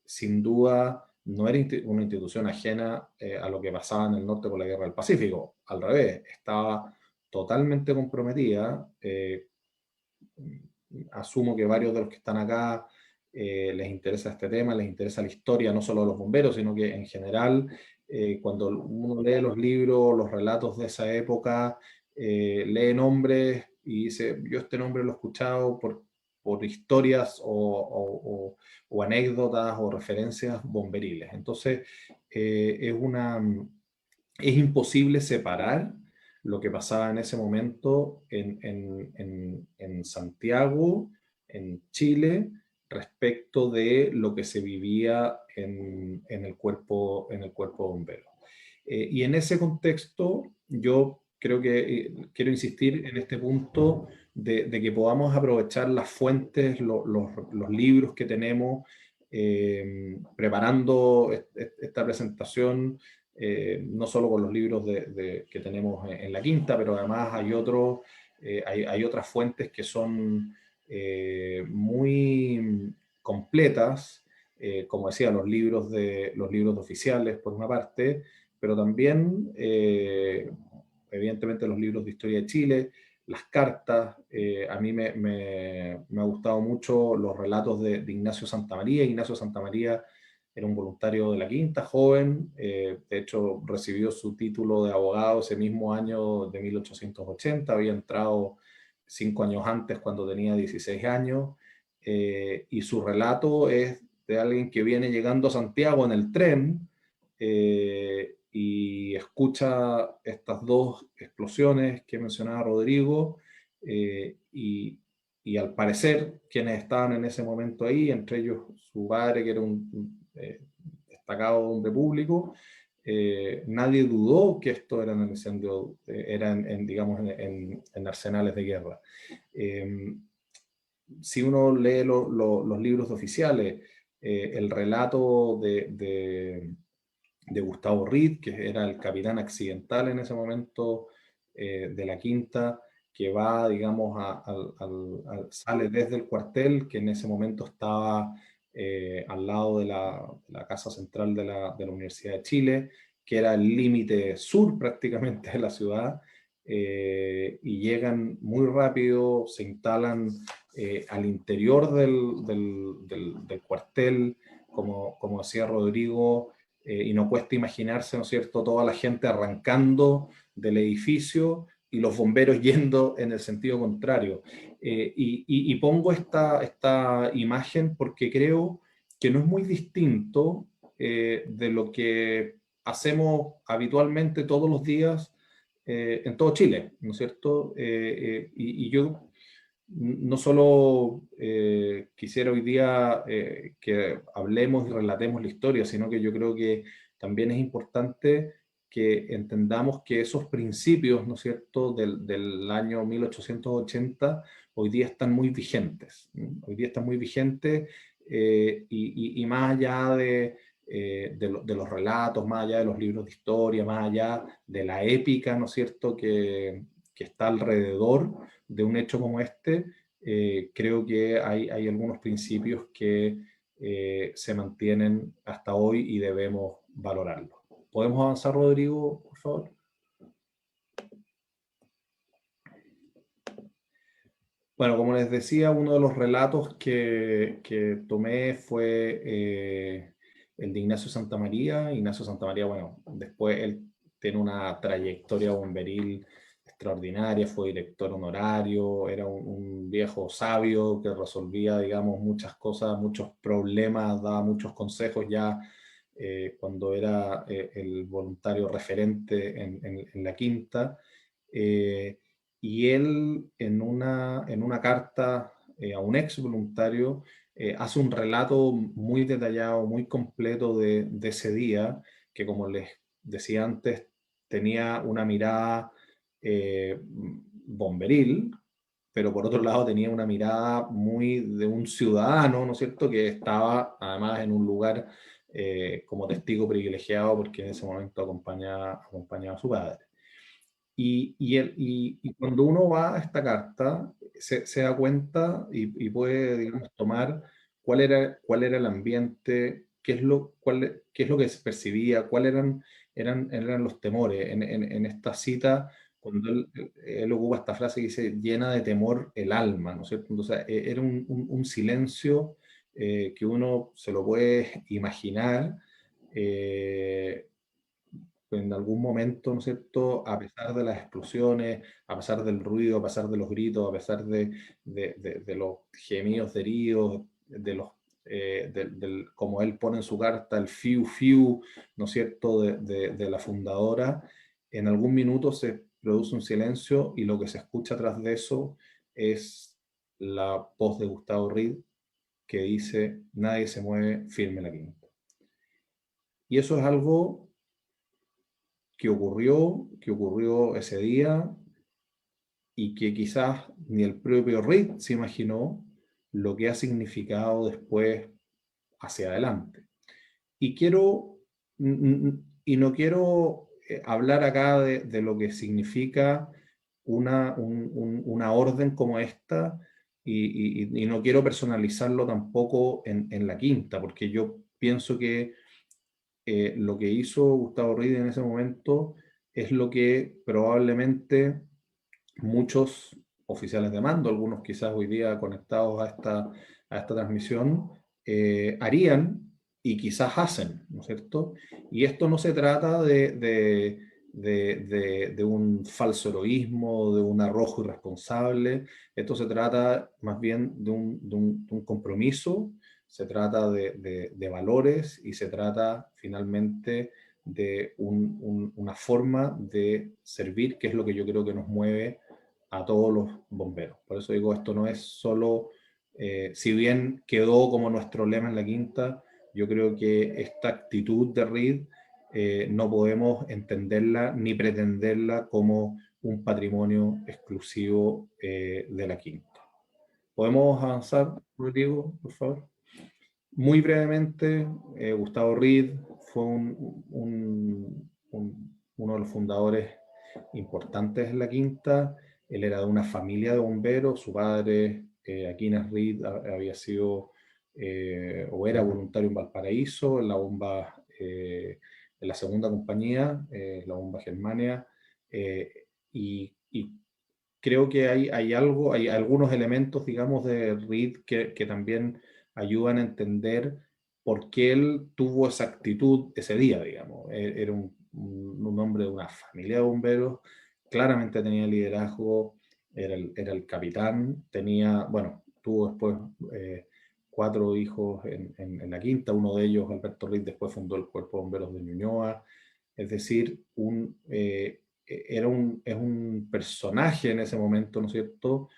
Sin duda, no era una institución ajena a lo que pasaba en el norte por la Guerra del Pacífico. Al revés, estaba totalmente comprometida. Asumo que varios de los que están acá les interesa este tema, les interesa la historia, no solo de los bomberos, sino que en general, cuando uno lee los libros, los relatos de esa época, lee nombres y dice, yo este nombre lo he escuchado por historias o anécdotas o referencias bomberiles. Entonces, es imposible separar lo que pasaba en ese momento en Santiago, en Chile, respecto de lo que se vivía en el cuerpo de bomberos. Y en ese contexto, yo creo que quiero insistir en este punto de que podamos aprovechar las fuentes, los libros que tenemos, preparando esta presentación. No solo con los libros que tenemos en la Quinta, pero además hay otras fuentes que son muy completas como decía, los libros oficiales por una parte, pero también, evidentemente, los libros de historia de Chile, las cartas. A mí me ha gustado mucho los relatos de Ignacio Santamaría. Ignacio Santamaría era un voluntario de la Quinta, joven, de hecho recibió su título de abogado ese mismo año de 1880, había entrado 5 años antes cuando tenía 16 años, y su relato es de alguien que viene llegando a Santiago en el tren, y escucha estas dos explosiones que mencionaba Rodrigo, y al parecer quienes estaban en ese momento ahí, entre ellos su padre, que era un destacado hombre público, nadie dudó que esto era un incendio, digamos, en arsenales de guerra. Si uno lee los libros oficiales, el relato de Gustavo Reed, que era el capitán accidental en ese momento de la Quinta, que va, digamos, sale desde el cuartel, que en ese momento estaba al lado de la casa central de la Universidad de Chile, que era el límite sur prácticamente de la ciudad, y llegan muy rápido, se instalan al interior del cuartel, como decía Rodrigo, y no cuesta imaginarse, ¿no es cierto?, toda la gente arrancando del edificio y los bomberos yendo en el sentido contrario. Y pongo esta imagen porque creo que no es muy distinto de lo que hacemos habitualmente todos los días en todo Chile, ¿no es cierto? Y yo no solo quisiera hoy día que hablemos y relatemos la historia, sino que yo creo que también es importante que entendamos que esos principios, ¿no es cierto?, del año 1880, hoy día están muy vigentes. Hoy día están muy vigentes, y más allá de los relatos, más allá de los libros de historia, más allá de la épica, ¿no es cierto?, que está alrededor de un hecho como este, creo que hay algunos principios que se mantienen hasta hoy y debemos valorarlos. ¿Podemos avanzar, Rodrigo, por favor? Bueno, como les decía, uno de los relatos que tomé fue el de Ignacio Santamaría. Ignacio Santamaría, bueno, después él tiene una trayectoria bomberil extraordinaria, fue director honorario, era un viejo sabio que resolvía, digamos, muchas cosas, muchos problemas, daba muchos consejos ya cuando era el voluntario referente en la Quinta. Y él en una carta a un ex voluntario hace un relato muy detallado, muy completo de ese día, que como les decía antes, tenía una mirada bomberil, pero por otro lado tenía una mirada muy de un ciudadano, ¿no es cierto?, que estaba además en un lugar como testigo privilegiado porque en ese momento acompañaba a su padre. Y cuando uno va a esta carta, se da cuenta y puede, digamos, tomar cuál era el ambiente, qué es lo que se percibía, cuáles eran los temores. En esta cita, cuando él ocupa esta frase que dice, llena de temor el alma, ¿no es cierto? Entonces, era un silencio que uno se lo puede imaginar, en algún momento, ¿no es cierto?, a pesar de las explosiones, a pesar del ruido, a pesar de los gritos, a pesar de los gemidos de heridos, como él pone en su carta, el fiu fiu, ¿no es cierto?, de la fundadora, en algún minuto se produce un silencio y lo que se escucha atrás de eso es la voz de Gustavo Reed que dice, nadie se mueve, firme la Quinta. Y eso es algo que ocurrió ese día y que quizás ni el propio Reed se imaginó lo que ha significado después hacia adelante. Y no quiero hablar acá de lo que significa una orden como esta y no quiero personalizarlo tampoco en la quinta, porque yo pienso que lo que hizo Gustavo Reed en ese momento es lo que probablemente muchos oficiales de mando, algunos quizás hoy día conectados a esta transmisión, harían y quizás hacen, ¿no es cierto? Y esto no se trata de un falso heroísmo, de un arrojo irresponsable, esto se trata más bien de un compromiso, se trata de valores y se trata finalmente de una forma de servir, que es lo que yo creo que nos mueve a todos los bomberos. Por eso digo, esto no es solo, si bien quedó como nuestro lema en la quinta, yo creo que esta actitud de Reed no podemos entenderla ni pretenderla como un patrimonio exclusivo de la quinta. ¿Podemos avanzar, Rodrigo, por favor? Muy brevemente, Gustavo Reed fue uno de los fundadores importantes en la quinta. Él era de una familia de bomberos. Su padre, Aquinas Reed, había sido o era voluntario en Valparaíso, en la bomba, en la segunda compañía, la bomba Germania. Y creo que hay algunos elementos, digamos, de Reed que también ayudan a entender por qué él tuvo esa actitud ese día, digamos. Era un hombre de una familia de bomberos, claramente tenía liderazgo, era el capitán, bueno, tuvo después 4 hijos en la quinta, uno de ellos, Alberto Reed, después fundó el Cuerpo de Bomberos de Ñuñoa, es decir, es un personaje en ese momento, ¿no es cierto?,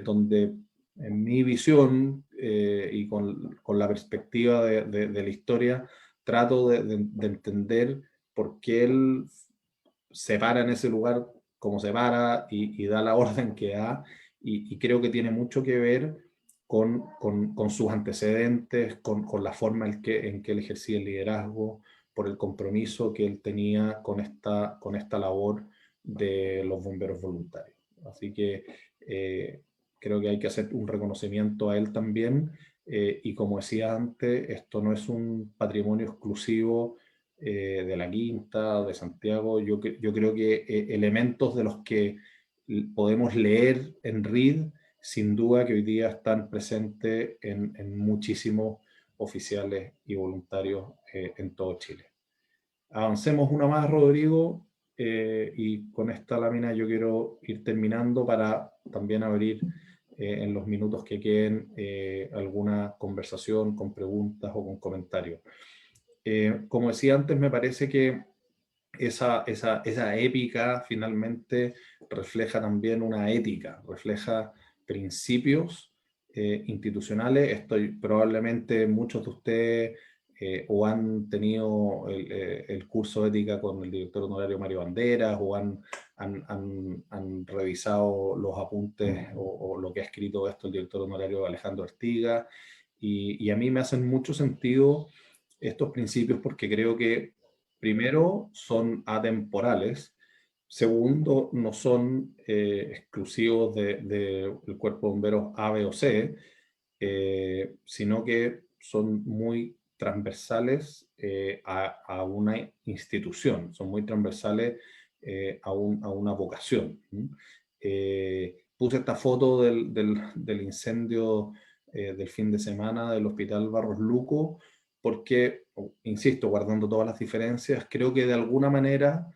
donde en mi visión y con la perspectiva de la historia, trato de entender por qué él se para en ese lugar como se para y da la orden que da, y creo que tiene mucho que ver con sus antecedentes, con la forma en que él ejercía el liderazgo, por el compromiso que él tenía con esta labor de los bomberos voluntarios. Así que creo que hay que hacer un reconocimiento a él también, y como decía antes, esto no es un patrimonio exclusivo de la Quinta, de Santiago. Yo creo que elementos de los que podemos leer en Reed, sin duda que hoy día están presentes en muchísimos oficiales y voluntarios en todo Chile. Avancemos una más, Rodrigo, y con esta lámina yo quiero ir terminando para también abrir en los minutos que queden alguna conversación con preguntas o con comentarios. Como decía antes, me parece que esa épica finalmente refleja también una ética, refleja principios institucionales. Probablemente muchos de ustedes o han tenido el curso de ética con el director honorario Mario Banderas, o han revisado los apuntes o lo que ha escrito esto el director honorario Alejandro Artiga, y a mí me hacen mucho sentido estos principios porque creo que, primero, son atemporales; segundo, no son exclusivos del Cuerpo de Bomberos A, B o C, sino que son muy transversales a una institución, son muy transversales a una vocación. Puse esta foto del incendio del fin de semana del Hospital Barros Luco porque, insisto, guardando todas las diferencias, creo que de alguna manera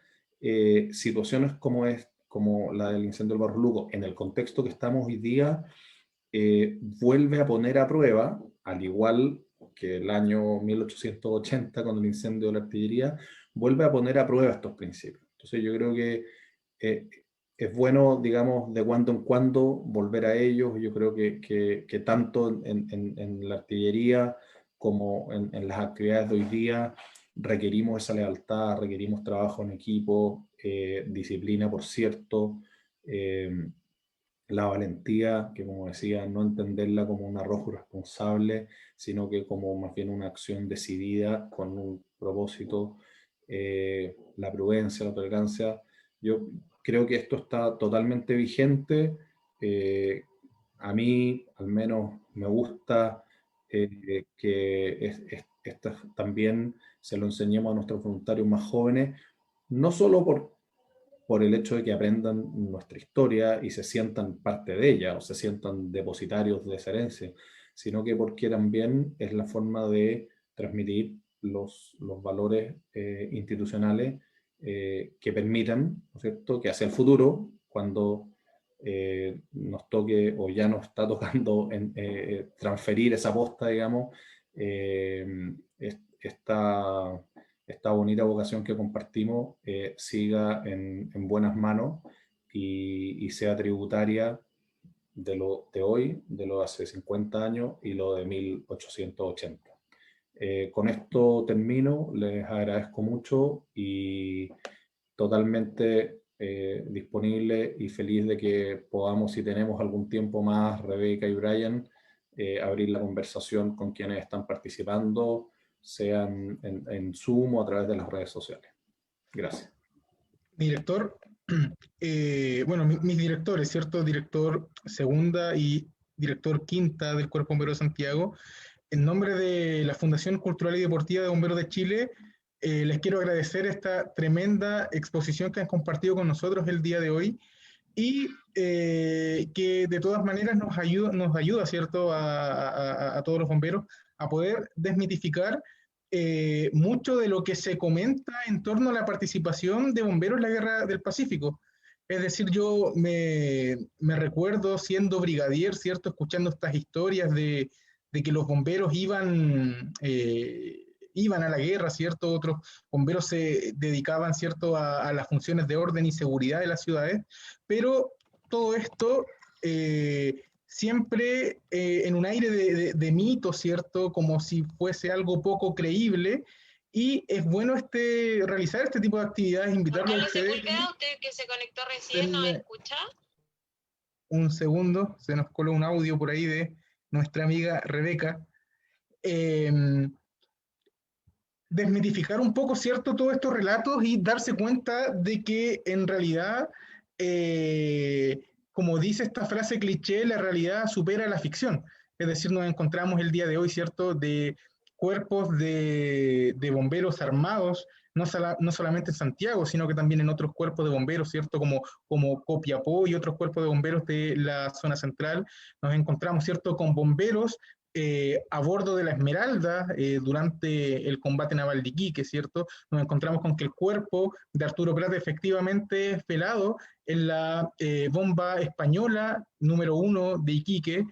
situaciones como la del incendio del Barros Luco, en el contexto que estamos hoy día, vuelve a poner a prueba, al igual que el año 1880 con el incendio de la artillería, vuelve a poner a prueba estos principios. Entonces yo creo que es bueno, digamos, de cuando en cuando volver a ellos. Yo creo que tanto en la artillería como en las actividades de hoy día requerimos esa lealtad, requerimos trabajo en equipo, disciplina, por cierto, la valentía, que como decía, no entenderla como un arrojo irresponsable, sino que como más bien una acción decidida con un propósito, la prudencia, la tolerancia. Yo creo que esto está totalmente vigente. A mí, al menos, me gusta que esto también se lo enseñemos a nuestros voluntarios más jóvenes, no solo por el hecho de que aprendan nuestra historia y se sientan parte de ella o se sientan depositarios de esa herencia, sino que porque también es la forma de transmitir los valores institucionales que permitan, ¿no es cierto?, que hacia el futuro, cuando nos toque o ya nos está tocando transferir esa posta, digamos, esta bonita vocación que compartimos siga en buenas manos y sea tributaria de lo de hoy, de lo de hace 50 años y lo de 1880. Con esto termino, les agradezco mucho y totalmente disponible y feliz de que podamos, si tenemos algún tiempo más, Rebeca y Brian, abrir la conversación con quienes están participando, sean en Zoom o a través de las redes sociales. Gracias. Director, bueno, mis directores, ¿cierto? Director segunda y director quinta del Cuerpo Bombero de Santiago, en nombre de la Fundación Cultural y Deportiva de Bomberos de Chile, les quiero agradecer esta tremenda exposición que han compartido con nosotros el día de hoy y que de todas maneras nos ayuda, ¿cierto?, a todos los bomberos a poder desmitificar mucho de lo que se comenta en torno a la participación de bomberos en la Guerra del Pacífico. Es decir, yo me recuerdo siendo brigadier, ¿cierto?, escuchando estas historias de que los bomberos iban a la guerra, ¿cierto? Otros bomberos se dedicaban, ¿cierto?, a las funciones de orden y seguridad de las ciudades, pero todo esto siempre en un aire de mito, ¿cierto?, como si fuese algo poco creíble, y es bueno realizar este tipo de actividades, invitarlos a ustedes. ¿Usted que se conectó recién no escucha? Un segundo, se nos coló un audio por ahí de nuestra amiga Rebeca. Desmitificar un poco, ¿cierto?, todos estos relatos y darse cuenta de que en realidad, como dice esta frase cliché, la realidad supera la ficción. Es decir, nos encontramos el día de hoy, ¿cierto?, de cuerpos de bomberos armados, no solamente en Santiago, sino que también en otros cuerpos de bomberos, ¿cierto?, como Copiapó y otros cuerpos de bomberos de la zona central. Nos encontramos, ¿cierto?, con bomberos a bordo de la Esmeralda durante el combate naval de Iquique, ¿cierto? Nos encontramos con que el cuerpo de Arturo Prat efectivamente es velado en la bomba española número 1 de Iquique,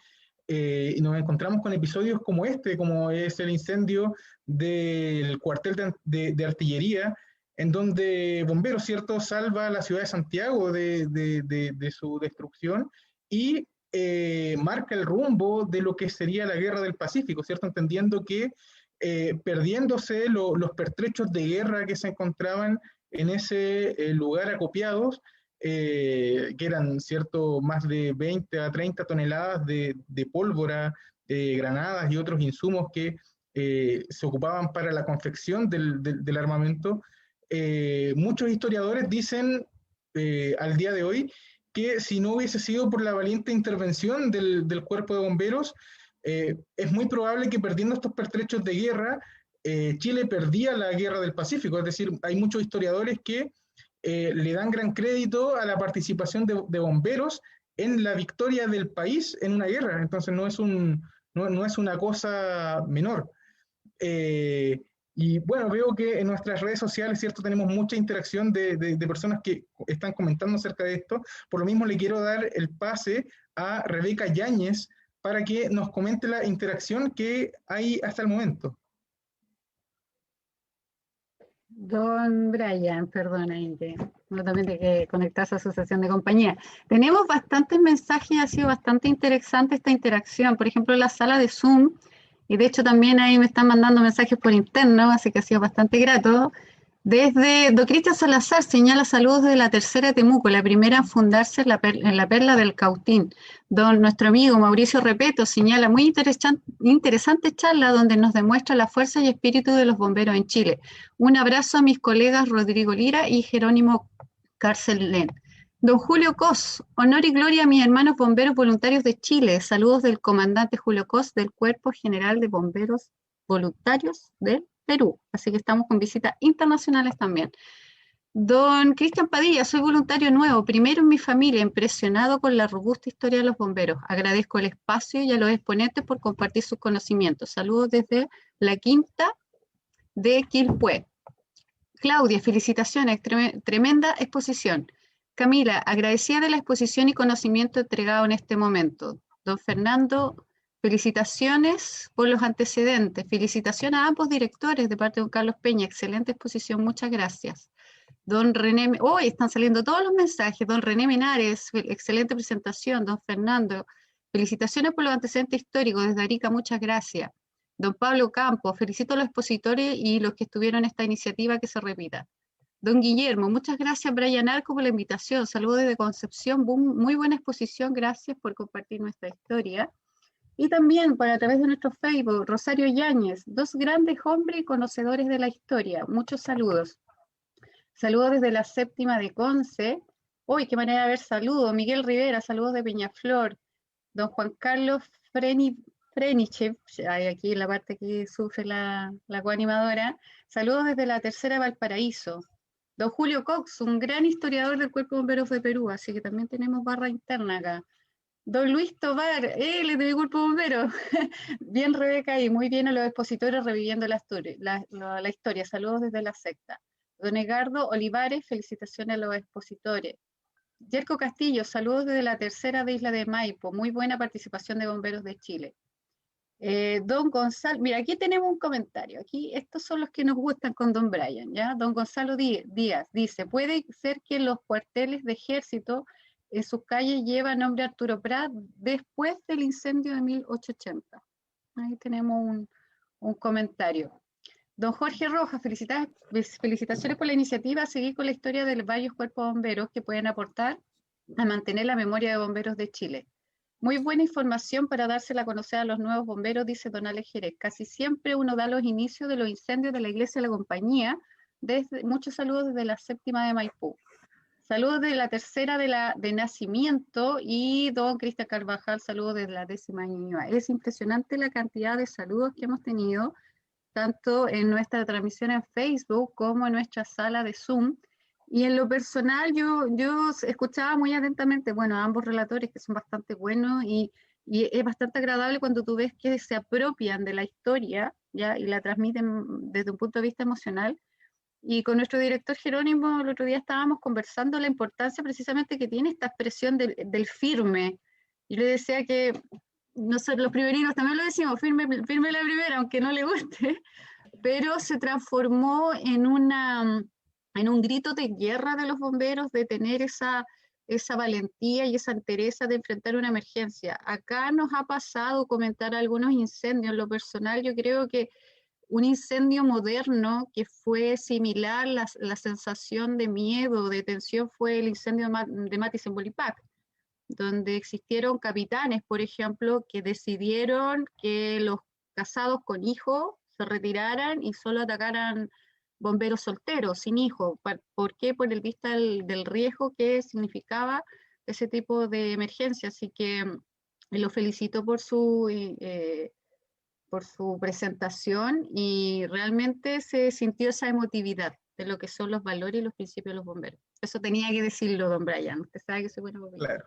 y nos encontramos con episodios como este, como es el incendio del cuartel de artillería, en donde bomberos, ¿cierto?, salva a la ciudad de Santiago de su destrucción y marca el rumbo de lo que sería la Guerra del Pacífico, ¿cierto? Entendiendo que perdiéndose los pertrechos de guerra que se encontraban en ese lugar acopiados, que eran, ¿cierto?, más de 20 a 30 toneladas de pólvora, granadas y otros insumos que se ocupaban para la confección del armamento. Muchos historiadores dicen al día de hoy que si no hubiese sido por la valiente intervención del cuerpo de bomberos, es muy probable que perdiendo estos pertrechos de guerra, Chile perdía la Guerra del Pacífico. Es decir, hay muchos historiadores que le dan gran crédito a la participación de bomberos en la victoria del país en una guerra. Entonces no es una cosa menor. Y bueno, veo que en nuestras redes sociales, ¿cierto?, tenemos mucha interacción de personas que están comentando acerca de esto. Por lo mismo le quiero dar el pase a Rebeca Yáñez para que nos comente la interacción que hay hasta el momento. Don Brian, perdona, que no también hay que conectarse a su sesión de compañía. Tenemos bastantes mensajes, ha sido bastante interesante esta interacción. Por ejemplo, en la sala de Zoom, y de hecho también ahí me están mandando mensajes por interno, así que ha sido bastante grato. Desde Don Cristian Salazar señala saludos de la tercera Temuco, la primera en fundarse en la Perla del Cautín. Nuestro amigo Mauricio Repeto señala muy interesante charla donde nos demuestra la fuerza y espíritu de los bomberos en Chile. Un abrazo a mis colegas Rodrigo Lira y Jerónimo Carcelén. Don Julio Cos, honor y gloria a mis hermanos bomberos voluntarios de Chile. Saludos del comandante Julio Cos del Cuerpo General de Bomberos Voluntarios del Perú. Así que estamos con visitas internacionales también. Don Cristian Padilla, soy voluntario nuevo, primero en mi familia, impresionado con la robusta historia de los bomberos. Agradezco el espacio y a los exponentes por compartir sus conocimientos. Saludos desde la Quinta de Quilpué. Claudia, felicitaciones, tremenda exposición. Camila, agradecida de la exposición y conocimiento entregado en este momento. Don Fernando, felicitaciones por los antecedentes. Felicitaciones a ambos directores de parte de don Carlos Peña. Excelente exposición, muchas gracias. Don René, hoy están saliendo todos los mensajes. Don René Menares, excelente presentación. Don Fernando, felicitaciones por los antecedentes históricos. Desde Arica, muchas gracias. Don Pablo Campos, felicito a los expositores y los que estuvieron en esta iniciativa que se repita. Don Guillermo, muchas gracias Brian Arco por la invitación. Saludos desde Concepción, muy buena exposición, gracias por compartir nuestra historia. Y también a través de nuestro Facebook, Rosario Yáñez, dos grandes hombres y conocedores de la historia. Muchos saludos. Saludos desde la séptima de Conce. Uy, qué manera de ver saludos. Miguel Rivera, saludos de Peñaflor. Don Juan Carlos Frenichev, aquí en la parte que sufre la coanimadora. Saludos desde la tercera de Valparaíso. Don Julio Cox, un gran historiador del Cuerpo de Bomberos de Perú, así que también tenemos barra interna acá. Don Luis Tobar, él de mi Cuerpo de Bomberos. Bien Rebeca y muy bien a los expositores reviviendo la historia. Saludos desde la secta. Don Edgardo Olivares, felicitaciones a los expositores. Yerko Castillo, saludos desde la tercera de Isla de Maipo. Muy buena participación de Bomberos de Chile. Don Gonzalo, mira, aquí tenemos un comentario. Aquí estos son los que nos gustan con Don Brian, ¿ya? Don Gonzalo Díaz dice, puede ser que los cuarteles de ejército en sus calles llevan nombre Arturo Prat después del incendio de 1880. Ahí tenemos un comentario. Don Jorge Rojas, felicitaciones por la iniciativa, seguir con la historia de varios cuerpos de bomberos que pueden aportar a mantener la memoria de bomberos de Chile. Muy buena información para dársela a conocer a los nuevos bomberos, dice Don Alex Jerez. Casi siempre uno da los inicios de los incendios de la iglesia de la compañía. Muchos saludos desde la séptima de Maipú. Saludos de la tercera de nacimiento y don Cristian Carvajal, saludos desde la 10ª de Ñuñoa. Es impresionante la cantidad de saludos que hemos tenido, tanto en nuestra transmisión en Facebook como en nuestra sala de Zoom. Y en lo personal, yo escuchaba muy atentamente, bueno, a ambos relatores que son bastante buenos y es bastante agradable cuando tú ves que se apropian de la historia, ¿ya? Y la transmiten desde un punto de vista emocional. Y con nuestro director Jerónimo, el otro día estábamos conversando la importancia precisamente que tiene esta expresión del firme. Yo le decía que, no sé, los primerinos también lo decimos, firme la primera, aunque no le guste, pero se transformó en un grito de guerra de los bomberos, de tener esa valentía y esa entereza de enfrentar una emergencia. Acá nos ha pasado comentar algunos incendios. En lo personal, yo creo que un incendio moderno que fue similar, la sensación de miedo, de tensión, fue el incendio de Matis en Bolipac, donde existieron capitanes, por ejemplo, que decidieron que los casados con hijos se retiraran y solo atacaran bomberos solteros, sin hijos. ¿Por qué? Por el vista del riesgo que significaba ese tipo de emergencia. Así que lo felicito por su presentación y realmente se sintió esa emotividad de lo que son los valores y los principios de los bomberos. Eso tenía que decirlo, don Brian. Usted sabe que soy buena bomberos. Claro.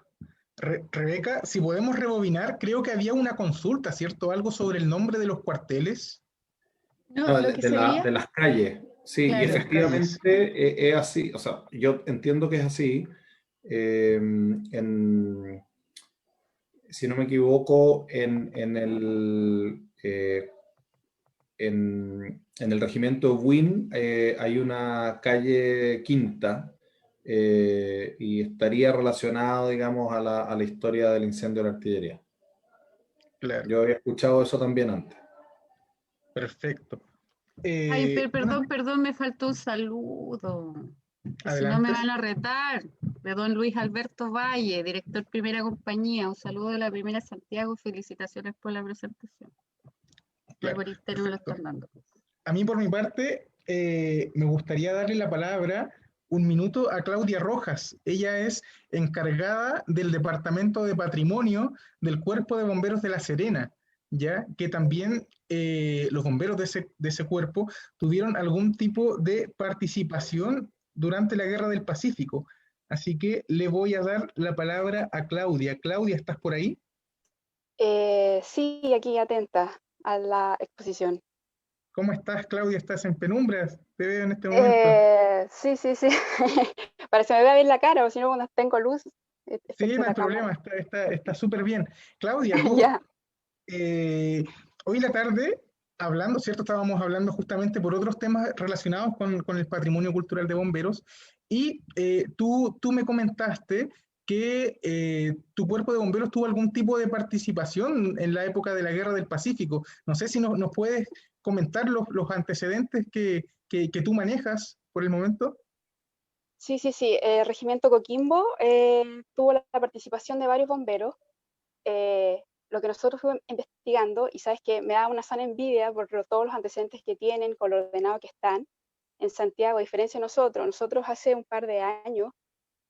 Rebeca, si podemos rebobinar, creo que había una consulta, ¿cierto? Algo sobre el nombre de los cuarteles. No, de las calles. Sí, Claro. y efectivamente es así. O sea, yo entiendo que es así. Si no me equivoco, en el regimiento Win hay una calle Quinta y estaría relacionado, digamos, a la historia del incendio de la artillería. Claro. Yo había escuchado eso también antes. Perfecto. Ay, perdón, me faltó un saludo. Si no me van a retar, de don Luis Alberto Valle, director Primera Compañía. Un saludo de la Primera Santiago, felicitaciones por la presentación. Claro, por interno me lo están dando. A mí, por mi parte, me gustaría darle la palabra un minuto a Claudia Rojas. Ella es encargada del Departamento de Patrimonio del Cuerpo de Bomberos de La Serena, ya que también los bomberos de ese cuerpo tuvieron algún tipo de participación durante la Guerra del Pacífico. Así que le voy a dar la palabra a Claudia. Claudia, ¿estás por ahí? Sí, aquí atenta a la exposición. ¿Cómo estás, Claudia? ¿Estás en penumbras? Te veo en este momento. Sí, sí, sí. Parece que me vea bien la cara, o si no, cuando tengo luz, Sí, efecto no hay la problema, cámara. está súper bien. Claudia, tú, Ya, hoy la tarde, hablando, ¿cierto? Estábamos hablando justamente por otros temas relacionados con el patrimonio cultural de bomberos y tú me comentaste que tu cuerpo de bomberos tuvo algún tipo de participación en la época de la Guerra del Pacífico. No sé si nos puedes comentar los antecedentes que tú manejas por el momento. sí, sí, sí. Regimiento Coquimbo tuvo la participación de varios bomberos. Lo que nosotros fuimos investigando, y sabes que me da una sana envidia por todos los antecedentes que tienen, con lo ordenado que están en Santiago, a diferencia de nosotros hace un par de años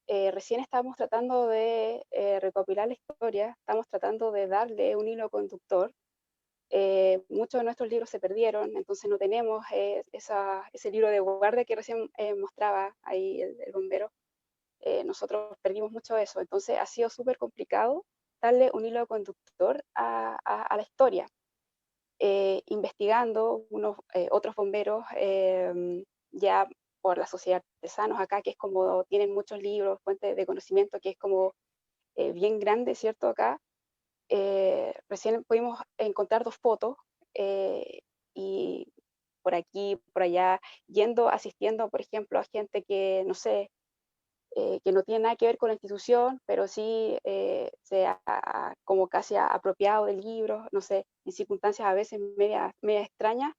recién estábamos tratando de recopilar la historia, estamos tratando de darle un hilo conductor. Muchos de nuestros libros se perdieron, entonces no tenemos ese libro de guardia que recién mostraba ahí el bombero. Nosotros perdimos mucho de eso, entonces ha sido súper complicado darle un hilo conductor a la historia. Investigando otros bomberos ya por la Sociedad de Artesanos acá, que es como tienen muchos libros, fuentes de conocimiento, que es como bien grande, ¿cierto? Acá recién pudimos encontrar 2 fotos y por aquí, por allá, asistiendo, por ejemplo, a gente que, no sé, que no tiene nada que ver con la institución, pero sí se ha como casi apropiado del libro, no sé, en circunstancias a veces media extrañas.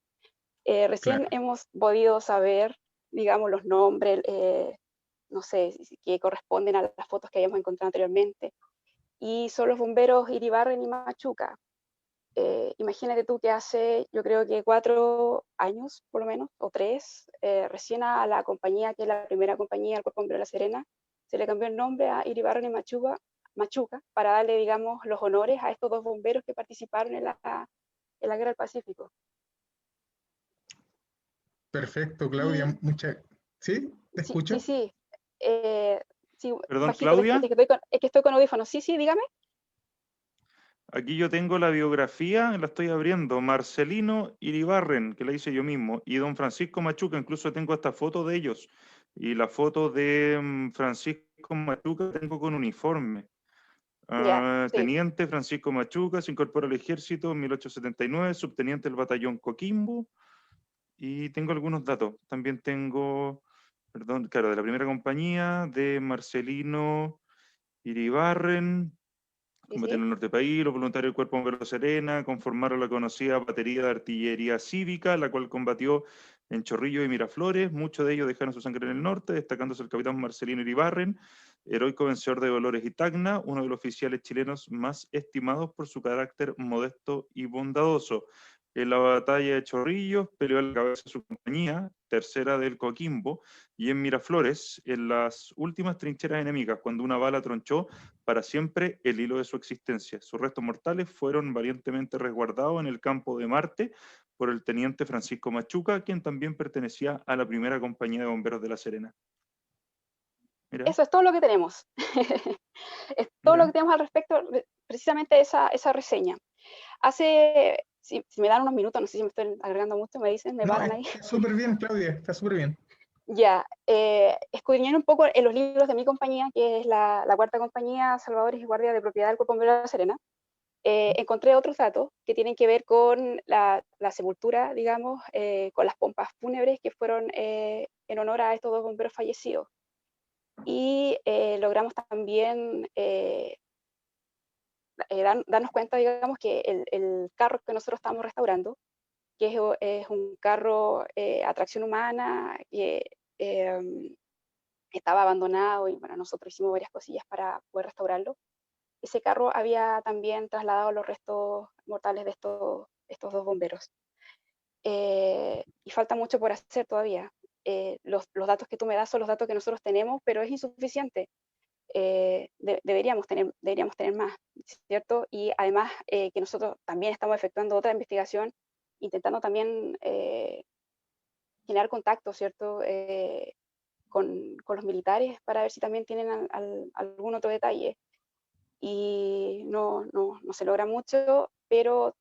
Recién Claro. hemos podido saber, digamos, los nombres, no sé, que corresponden a las fotos que habíamos encontrado anteriormente. Y son los bomberos Iribarren y Machuca. Imagínate tú que hace, yo creo que 4 años, por lo menos, o 3, recién a la compañía, que es la primera compañía, el Cuerpo Bombero de La Serena, se le cambió el nombre a Iribarren y Machuca para darle, digamos, los honores a estos 2 bomberos que participaron en la Guerra del Pacífico. Perfecto, Y Claudia. ¿Sí? ¿Te sí, sí, escucho? sí, sí, Perdón, bajito, es Claudia. que estoy con audífonos. Sí, sí, dígame. Aquí yo tengo la biografía, la estoy abriendo. Marcelino Iribarren, que la hice yo mismo, y don Francisco Machuca, incluso tengo esta foto de ellos. Y la foto de Francisco Machuca tengo con uniforme. Ya, sí, Teniente Francisco Machuca se incorpora al ejército en 1879, subteniente del batallón Coquimbo. Y tengo algunos datos. También tengo, perdón, claro, de la primera compañía, de Marcelino Iribarren. sí, Combatió en sí. el norte del país, los voluntarios del Cuerpo Bombero Serena conformaron la conocida batería de artillería cívica, la cual combatió en Chorrillos y Miraflores. Muchos de ellos dejaron su sangre en el norte, destacándose el capitán Marcelino Iribarren, heroico vencedor de Dolores y Tacna, uno de los oficiales chilenos más estimados por su carácter modesto y bondadoso. En la batalla de Chorrillos peleó a la cabeza de su compañía, tercera del Coquimbo, y en Miraflores, en las últimas trincheras enemigas, cuando una bala tronchó para siempre el hilo de su existencia. Sus restos mortales fueron valientemente resguardados en el campo de Marte por el teniente Francisco Machuca, quien también pertenecía a la primera compañía de bomberos de La Serena. Mira, Eso es todo lo que tenemos. Es todo lo mira. que tenemos al respecto, precisamente esa reseña. Si me dan unos minutos, no sé si me estoy alargando mucho, me dicen, me No, paran ahí. está súper bien, Claudia, está súper bien. Ya, escudriñando un poco en los libros de mi compañía, que es la cuarta compañía, Salvadores y Guardias de Propiedad del Cuerpo Bombero de La Serena, encontré otros datos que tienen que ver con la sepultura, digamos, con las pompas fúnebres que fueron en honor a estos 2 bomberos fallecidos. Y logramos también darnos cuenta, digamos, que el carro que nosotros estamos restaurando, que es un carro a tracción humana, que estaba abandonado y bueno, nosotros hicimos varias cosillas para poder restaurarlo. Ese carro había también trasladado los restos mortales de estos 2 bomberos. Y falta mucho por hacer todavía. los datos que tú me das son los datos que nosotros tenemos, pero es insuficiente. Deberíamos tener más, ¿cierto? Y además que nosotros también estamos efectuando otra investigación, intentando también generar contacto, ¿cierto? Con los militares para ver si también tienen algún otro detalle. Y no se logra mucho, pero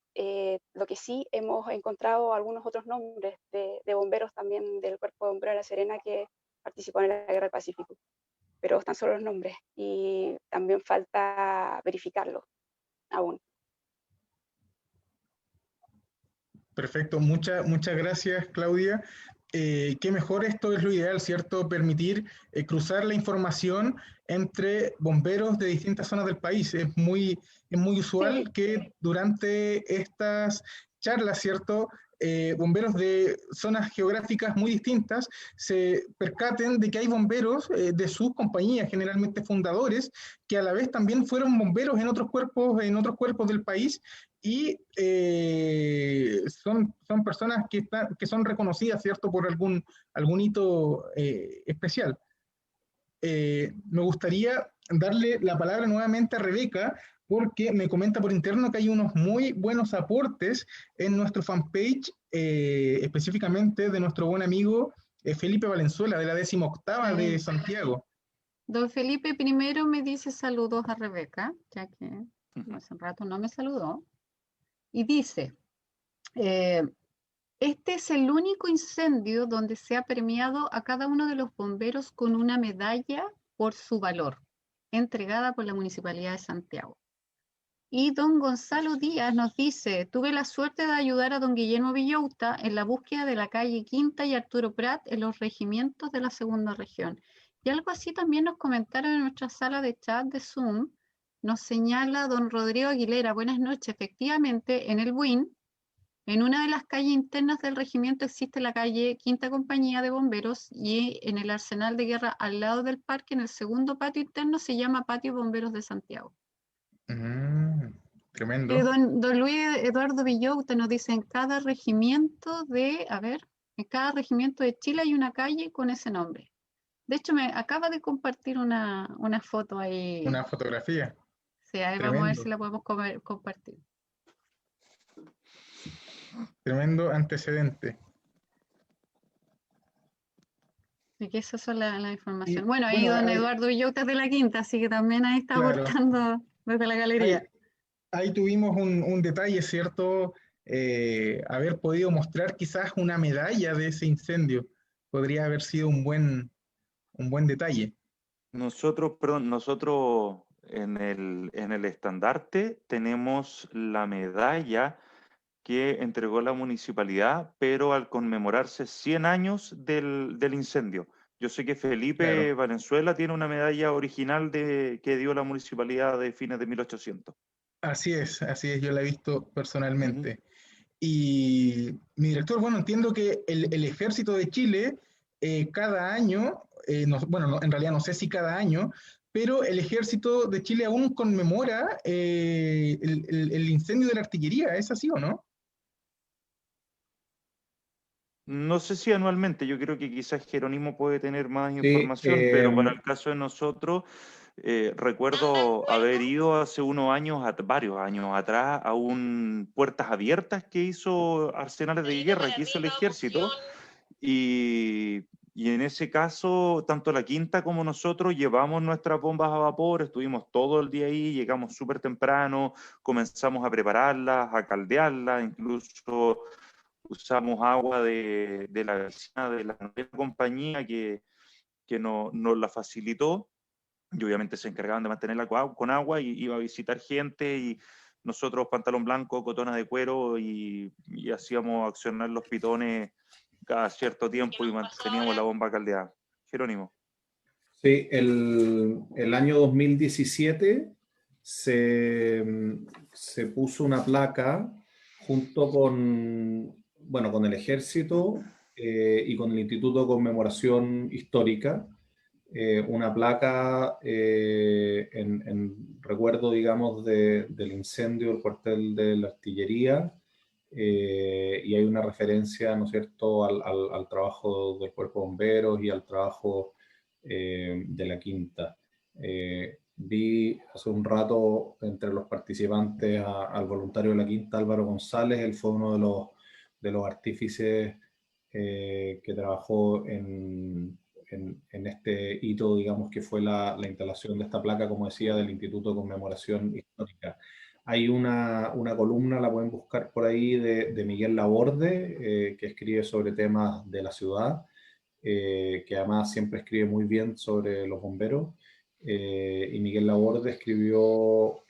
lo que sí hemos encontrado algunos otros nombres de bomberos también del Cuerpo de Bomberos de La Serena que participó en la Guerra del Pacífico, pero están solo los nombres y también falta verificarlo aún. Perfecto, muchas gracias, Claudia. Qué mejor, esto es lo ideal, ¿cierto? Permitir cruzar la información entre bomberos de distintas zonas del país. Es muy usual Sí. que durante estas charlas, ¿cierto? Bomberos de zonas geográficas muy distintas se percaten de que hay bomberos de sus compañías, generalmente fundadores, que a la vez también fueron bomberos en otros cuerpos del país y son personas que son reconocidas, ¿cierto?, por algún hito especial. Me gustaría darle la palabra nuevamente a Rebeca, porque me comenta por interno que hay unos muy buenos aportes en nuestro fanpage, específicamente de nuestro buen amigo Felipe Valenzuela, de la 18ª de Santiago. Don Felipe primero me dice saludos a Rebeca, ya que hace un rato no me saludó. Y dice, este es el único incendio donde se ha premiado a cada uno de los bomberos con una medalla por su valor, entregada por la Municipalidad de Santiago. Y don Gonzalo Díaz nos dice, tuve la suerte de ayudar a don Guillermo Villauta en la búsqueda de la calle Quinta y Arturo Prat en los regimientos de la segunda región. Y algo así también nos comentaron en nuestra sala de chat de Zoom. Nos señala don Rodrigo Aguilera, buenas noches, efectivamente en el Buin, en una de las calles internas del regimiento existe la calle Quinta Compañía de Bomberos y en el Arsenal de Guerra al lado del parque, en el segundo patio interno, se llama Patio Bomberos de Santiago. Tremendo. Don Luis Eduardo Villauta nos dice, en cada regimiento de Chile hay una calle con ese nombre. De hecho, me acaba de compartir una foto ahí. Una fotografía. Sí, ahí Tremendo. vamos a ver si la podemos compartir. Tremendo antecedente. Y que esa es la información. Bueno, ahí don Eduardo Villauta es de la Quinta, así que también ahí está aportando desde la galería. Ahí tuvimos un detalle, ¿cierto? Haber podido mostrar quizás una medalla de ese incendio. Podría haber sido un buen detalle. Nosotros en el estandarte tenemos la medalla que entregó la municipalidad, pero al conmemorarse 100 años del incendio. Yo sé que Felipe Valenzuela tiene una medalla original que dio la municipalidad de fines de 1800. Así es, yo la he visto personalmente. Y mi director, bueno, entiendo que el Ejército de Chile cada año, en realidad no sé si cada año, pero el Ejército de Chile aún conmemora el incendio de la artillería, ¿es así o no? No sé si anualmente, yo creo que quizás Jerónimo puede tener más información, pero para el caso de nosotros, recuerdo haber ido hace varios años atrás a un puertas abiertas que hizo Arsenales de Guerra, que hizo el Ejército, y en ese caso, tanto la Quinta como nosotros llevamos nuestras bombas a vapor, estuvimos todo el día ahí, llegamos súper temprano, comenzamos a prepararlas, a caldearlas, incluso usamos agua de la vecina de la compañía que nos la facilitó, y obviamente se encargaban de mantenerla con agua, y iba a visitar gente, y nosotros pantalón blanco, cotona de cuero, y hacíamos accionar los pitones cada cierto tiempo y manteníamos la bomba caldeada. Jerónimo. Sí, el año 2017 se puso una placa junto con el Ejército y con el Instituto de Conmemoración Histórica, una placa en recuerdo, digamos, del incendio del cuartel de la artillería y hay una referencia, ¿no es cierto?, al trabajo del Cuerpo de Bomberos y al trabajo de la Quinta. Vi hace un rato entre los participantes al voluntario de la Quinta, Álvaro González. Él fue uno de los artífices que trabajó en este hito, digamos, que fue la instalación de esta placa, como decía, del Instituto de Conmemoración Histórica. Hay una columna, la pueden buscar por ahí, de Miguel Laborde, que escribe sobre temas de la ciudad, que además siempre escribe muy bien sobre los bomberos. Y Miguel Laborde escribió,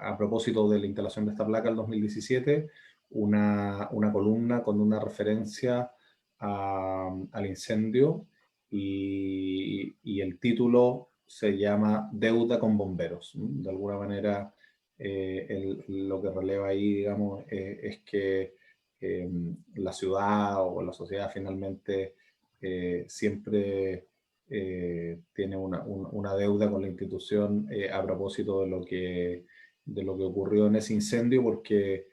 a propósito de la instalación de esta placa en 2017, una columna con una referencia al incendio, y el título se llama Deuda con bomberos. De alguna manera, lo que releva ahí, digamos, es que la ciudad o la sociedad finalmente siempre tiene una deuda con la institución a propósito de lo que ocurrió en ese incendio, porque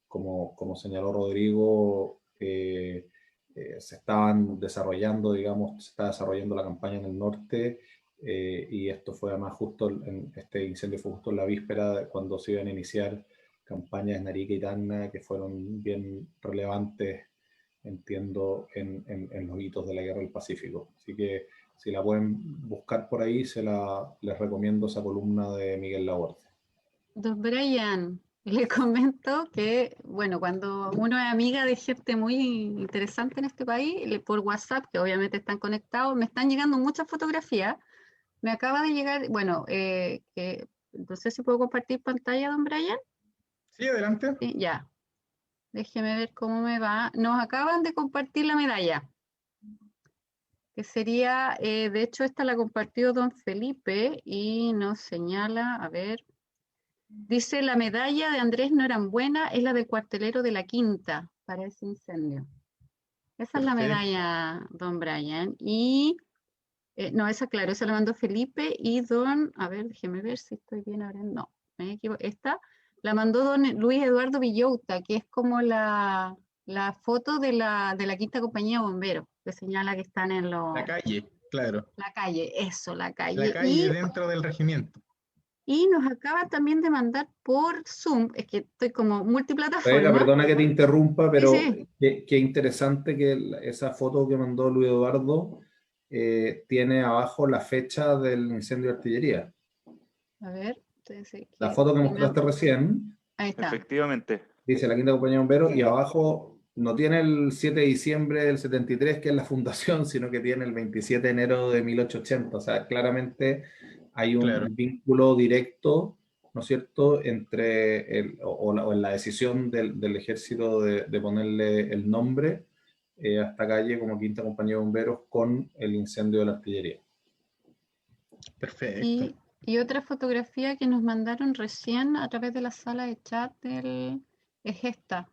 como señaló Rodrigo, se estaban desarrollando, digamos, se está desarrollando la campaña en el norte, y esto fue además este incendio fue justo en la víspera cuando se iban a iniciar campañas en Arica y Tacna, que fueron bien relevantes, entiendo, en los hitos de la Guerra del Pacífico. Así que si la pueden buscar por ahí, les recomiendo esa columna de Miguel Laborde. Don Brian, le comento que, bueno, cuando uno es amiga de gente muy interesante en este país, por WhatsApp, que obviamente están conectados, me están llegando muchas fotografías. Me acaba de llegar, bueno, no sé si puedo compartir pantalla, don Brian. Sí, adelante. Sí, ya. Déjeme ver cómo me va. Nos acaban de compartir la medalla, que sería, de hecho, esta la compartió don Felipe y nos señala, a ver, dice: la medalla de Andrés Norambuena es la del cuartelero de la Quinta para ese incendio. Esa es la medalla, don Brian. Y, no, esa, claro, esa la mandó Felipe y don, a ver, déjeme ver si estoy bien ahora. No, me equivoco. Esta la mandó don Luis Eduardo Villota, que es como la foto de la Quinta Compañía de Bomberos, que señala que están en La calle, claro. La calle, eso, la calle. La calle dentro del regimiento. Y nos acaba también de mandar por Zoom, es que estoy como multiplataforma. Perdona que te interrumpa, pero sí. Qué interesante que esa foto que mandó Luis Eduardo tiene abajo la fecha del incendio de artillería. A ver. Entonces, la foto que mostraste recién. Ahí está. Efectivamente. Dice la Quinta Compañía de Bomberos, y abajo no tiene el 7 de diciembre del 73, que es la fundación, sino que tiene el 27 de enero de 1880. O sea, claramente hay un vínculo directo, ¿no es cierto?, entre o en la decisión del ejército de ponerle el nombre a esta calle como Quinta Compañía de Bomberos con el incendio de la artillería. Perfecto. Y otra fotografía que nos mandaron recién a través de la sala de chat es esta.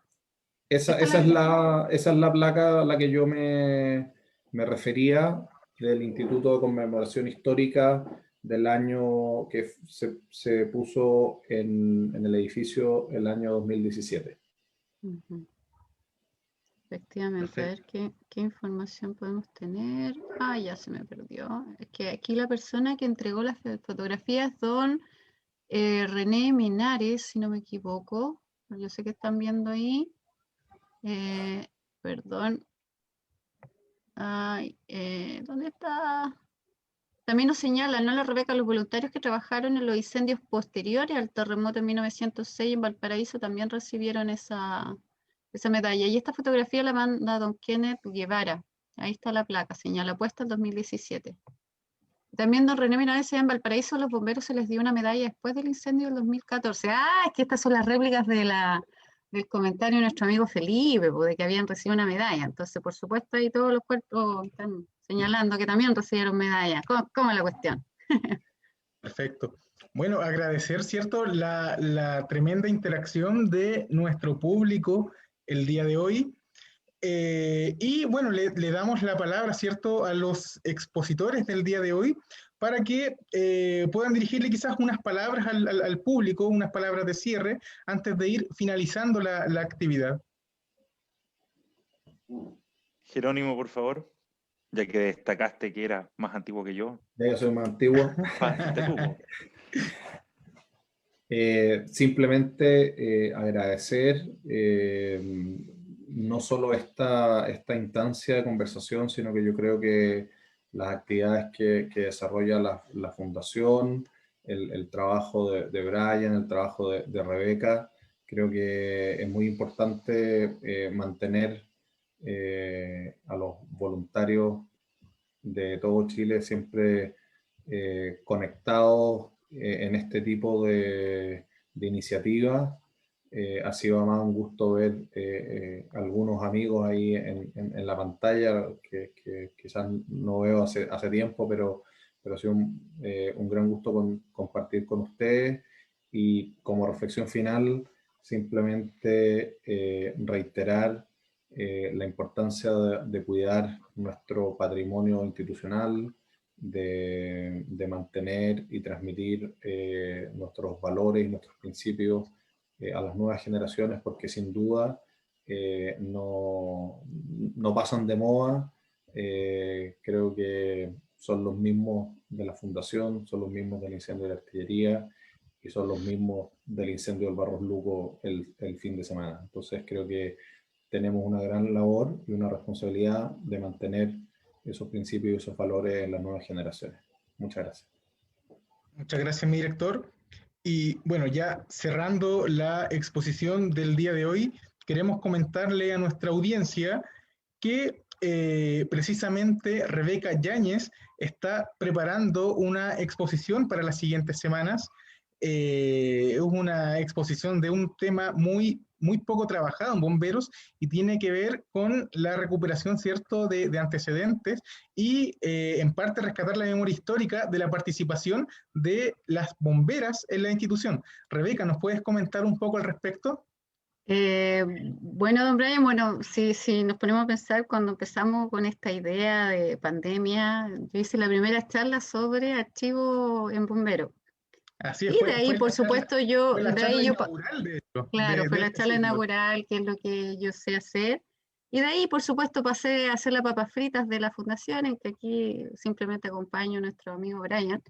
Esa es la placa a la que yo me refería, del Instituto de Conmemoración Histórica, del año que se puso en el edificio el año 2017. Efectivamente. Perfecto. A ver qué información podemos tener. Ah, ya se me perdió. Es que aquí la persona que entregó las fotografías es don René Minares, si no me equivoco. Yo sé que están viendo ahí. Perdón. Ay, ¿dónde está? También nos señala, ¿no?, la Rebeca, los voluntarios que trabajaron en los incendios posteriores al terremoto en 1906 en Valparaíso también recibieron esa medalla. Y esta fotografía la manda don Kenneth Guevara. Ahí está la placa, señala, puesta en 2017. También don René Minares, en Valparaíso, a los bomberos se les dio una medalla después del incendio del 2014. Ah, es que estas son las réplicas del comentario de nuestro amigo Felipe, de que habían recibido una medalla. Entonces, por supuesto, ahí todos los cuerpos están señalando que también recibieron medallas. ¿Cómo es la cuestión? Perfecto. Bueno, agradecer, ¿cierto?, la tremenda interacción de nuestro público el día de hoy. Y bueno, le damos la palabra, ¿cierto?, a los expositores del día de hoy, para que puedan dirigirle quizás unas palabras al público, unas palabras de cierre, antes de ir finalizando la actividad. Jerónimo, por favor, ya que destacaste que era más antiguo que yo. Ya yo soy más antiguo. Simplemente agradecer no solo esta instancia de conversación, sino que yo creo que las actividades que desarrolla la Fundación, el trabajo de Brian, el trabajo de Rebeca, creo que es muy importante mantener a los voluntarios de todo Chile siempre conectados en este tipo de iniciativas. Ha sido más un gusto ver algunos amigos ahí en la pantalla que quizás no veo hace tiempo, pero ha sido un gran gusto compartir con ustedes. Y como reflexión final, simplemente reiterar la importancia de cuidar nuestro patrimonio institucional, de mantener y transmitir nuestros valores y nuestros principios a las nuevas generaciones, porque sin duda no pasan de moda. Creo que son los mismos de la Fundación, son los mismos del incendio de la artillería y son los mismos del incendio del Barros Luco el fin de semana. Entonces creo que tenemos una gran labor y una responsabilidad de mantener esos principios y esos valores en las nuevas generaciones. Muchas gracias. Muchas gracias, mi director. Y bueno, ya cerrando la exposición del día de hoy, queremos comentarle a nuestra audiencia que precisamente Rebeca Yáñez está preparando una exposición para las siguientes semanas. Es una exposición de un tema muy poco trabajado en bomberos y tiene que ver con la recuperación, ¿cierto?, de antecedentes y en parte rescatar la memoria histórica de la participación de las bomberas en la institución. Rebeca, ¿nos puedes comentar un poco al respecto? Bueno, don Brian, bueno, si nos ponemos a pensar, cuando empezamos con esta idea de pandemia, yo hice la primera charla sobre archivo en bombero. Así es, y de ahí, por supuesto, fue la charla inaugural, de hecho. Claro, fue la charla inaugural, que es lo que yo sé hacer. Y de ahí, por supuesto, pasé a hacer las papas fritas de la fundación, en que aquí simplemente acompaño a nuestro amigo Brian.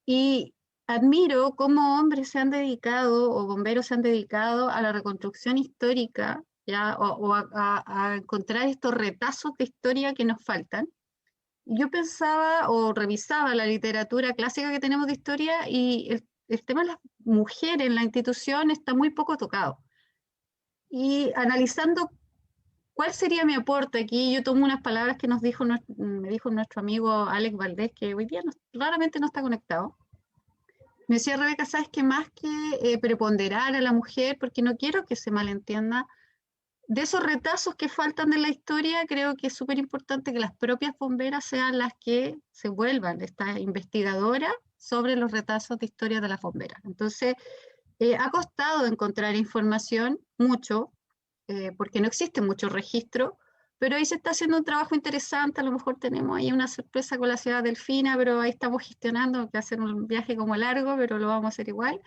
Y admiro cómo hombres se han dedicado, o bomberos se han dedicado a la reconstrucción histórica, ¿ya? O a encontrar estos retazos de historia que nos faltan. Yo pensaba o revisaba la literatura clásica que tenemos de historia y el tema de las mujeres en la institución está muy poco tocado. Y analizando cuál sería mi aporte aquí, yo tomo unas palabras que me dijo nuestro amigo Alex Valdés, que hoy día raramente no está conectado. Me decía, Rebeca, ¿sabes qué? Más que preponderar a la mujer, porque no quiero que se malentienda, de esos retazos que faltan de la historia, creo que es súper importante que las propias bomberas sean las que se vuelvan esta investigadora sobre los retazos de historia de las bomberas. Entonces, ha costado encontrar información, mucho, porque no existe mucho registro, pero ahí se está haciendo un trabajo interesante. A lo mejor tenemos ahí una sorpresa con la ciudad Delfina, pero ahí estamos gestionando, que hacer un viaje como largo, pero lo vamos a hacer igual.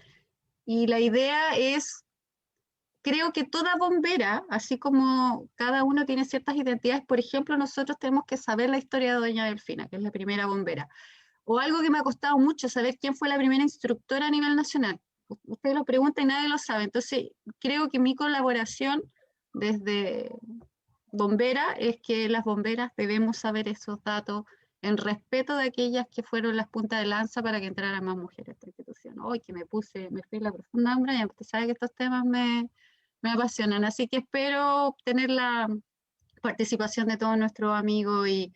Y la idea es, creo que toda bombera, así como cada uno tiene ciertas identidades, por ejemplo, nosotros tenemos que saber la historia de doña Delfina, que es la primera bombera. O algo que me ha costado mucho, saber quién fue la primera instructora a nivel nacional. Ustedes lo preguntan y nadie lo sabe. Entonces, creo que mi colaboración desde bombera es que las bomberas debemos saber esos datos en respeto de aquellas que fueron las puntas de lanza para que entraran más mujeres a esta institución. Hoy que me fui la profunda hambre, y usted sabe que estos temas me apasionan, así que espero obtener la participación de todos nuestros amigos y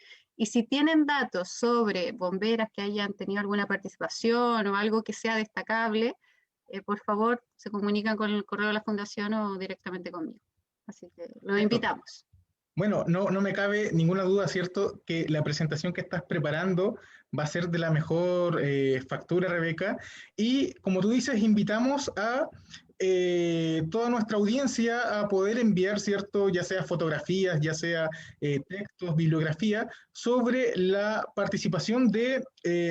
si tienen datos sobre bomberas que hayan tenido alguna participación o algo que sea destacable, por favor se comunican con el correo de la fundación o directamente conmigo. Así que los invitamos. Bueno, no me cabe ninguna duda, ¿cierto?, que la presentación que estás preparando va a ser de la mejor factura, Rebeca. Y como tú dices, invitamos a toda nuestra audiencia a poder enviar, ¿cierto?, ya sea fotografías, ya sea textos, bibliografía, sobre la participación de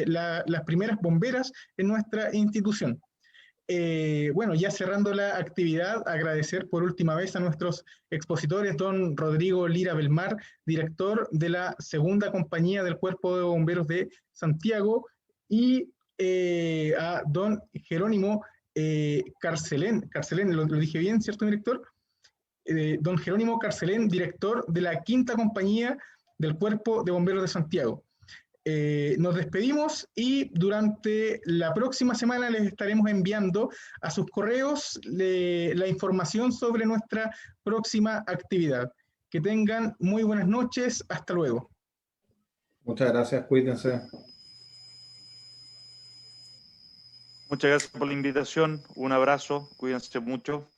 las primeras bomberas en nuestra institución. Bueno, ya cerrando la actividad, agradecer por última vez a nuestros expositores, don Rodrigo Lira Belmar, director de la segunda compañía del Cuerpo de Bomberos de Santiago, y a don Jerónimo Carcelén, lo dije bien, ¿cierto, director? Don Jerónimo Carcelén, director de la quinta compañía del Cuerpo de Bomberos de Santiago. Nos despedimos y durante la próxima semana les estaremos enviando a sus correos la información sobre nuestra próxima actividad. Que tengan muy buenas noches. Hasta luego. Muchas gracias. Cuídense. Muchas gracias por la invitación. Un abrazo. Cuídense mucho.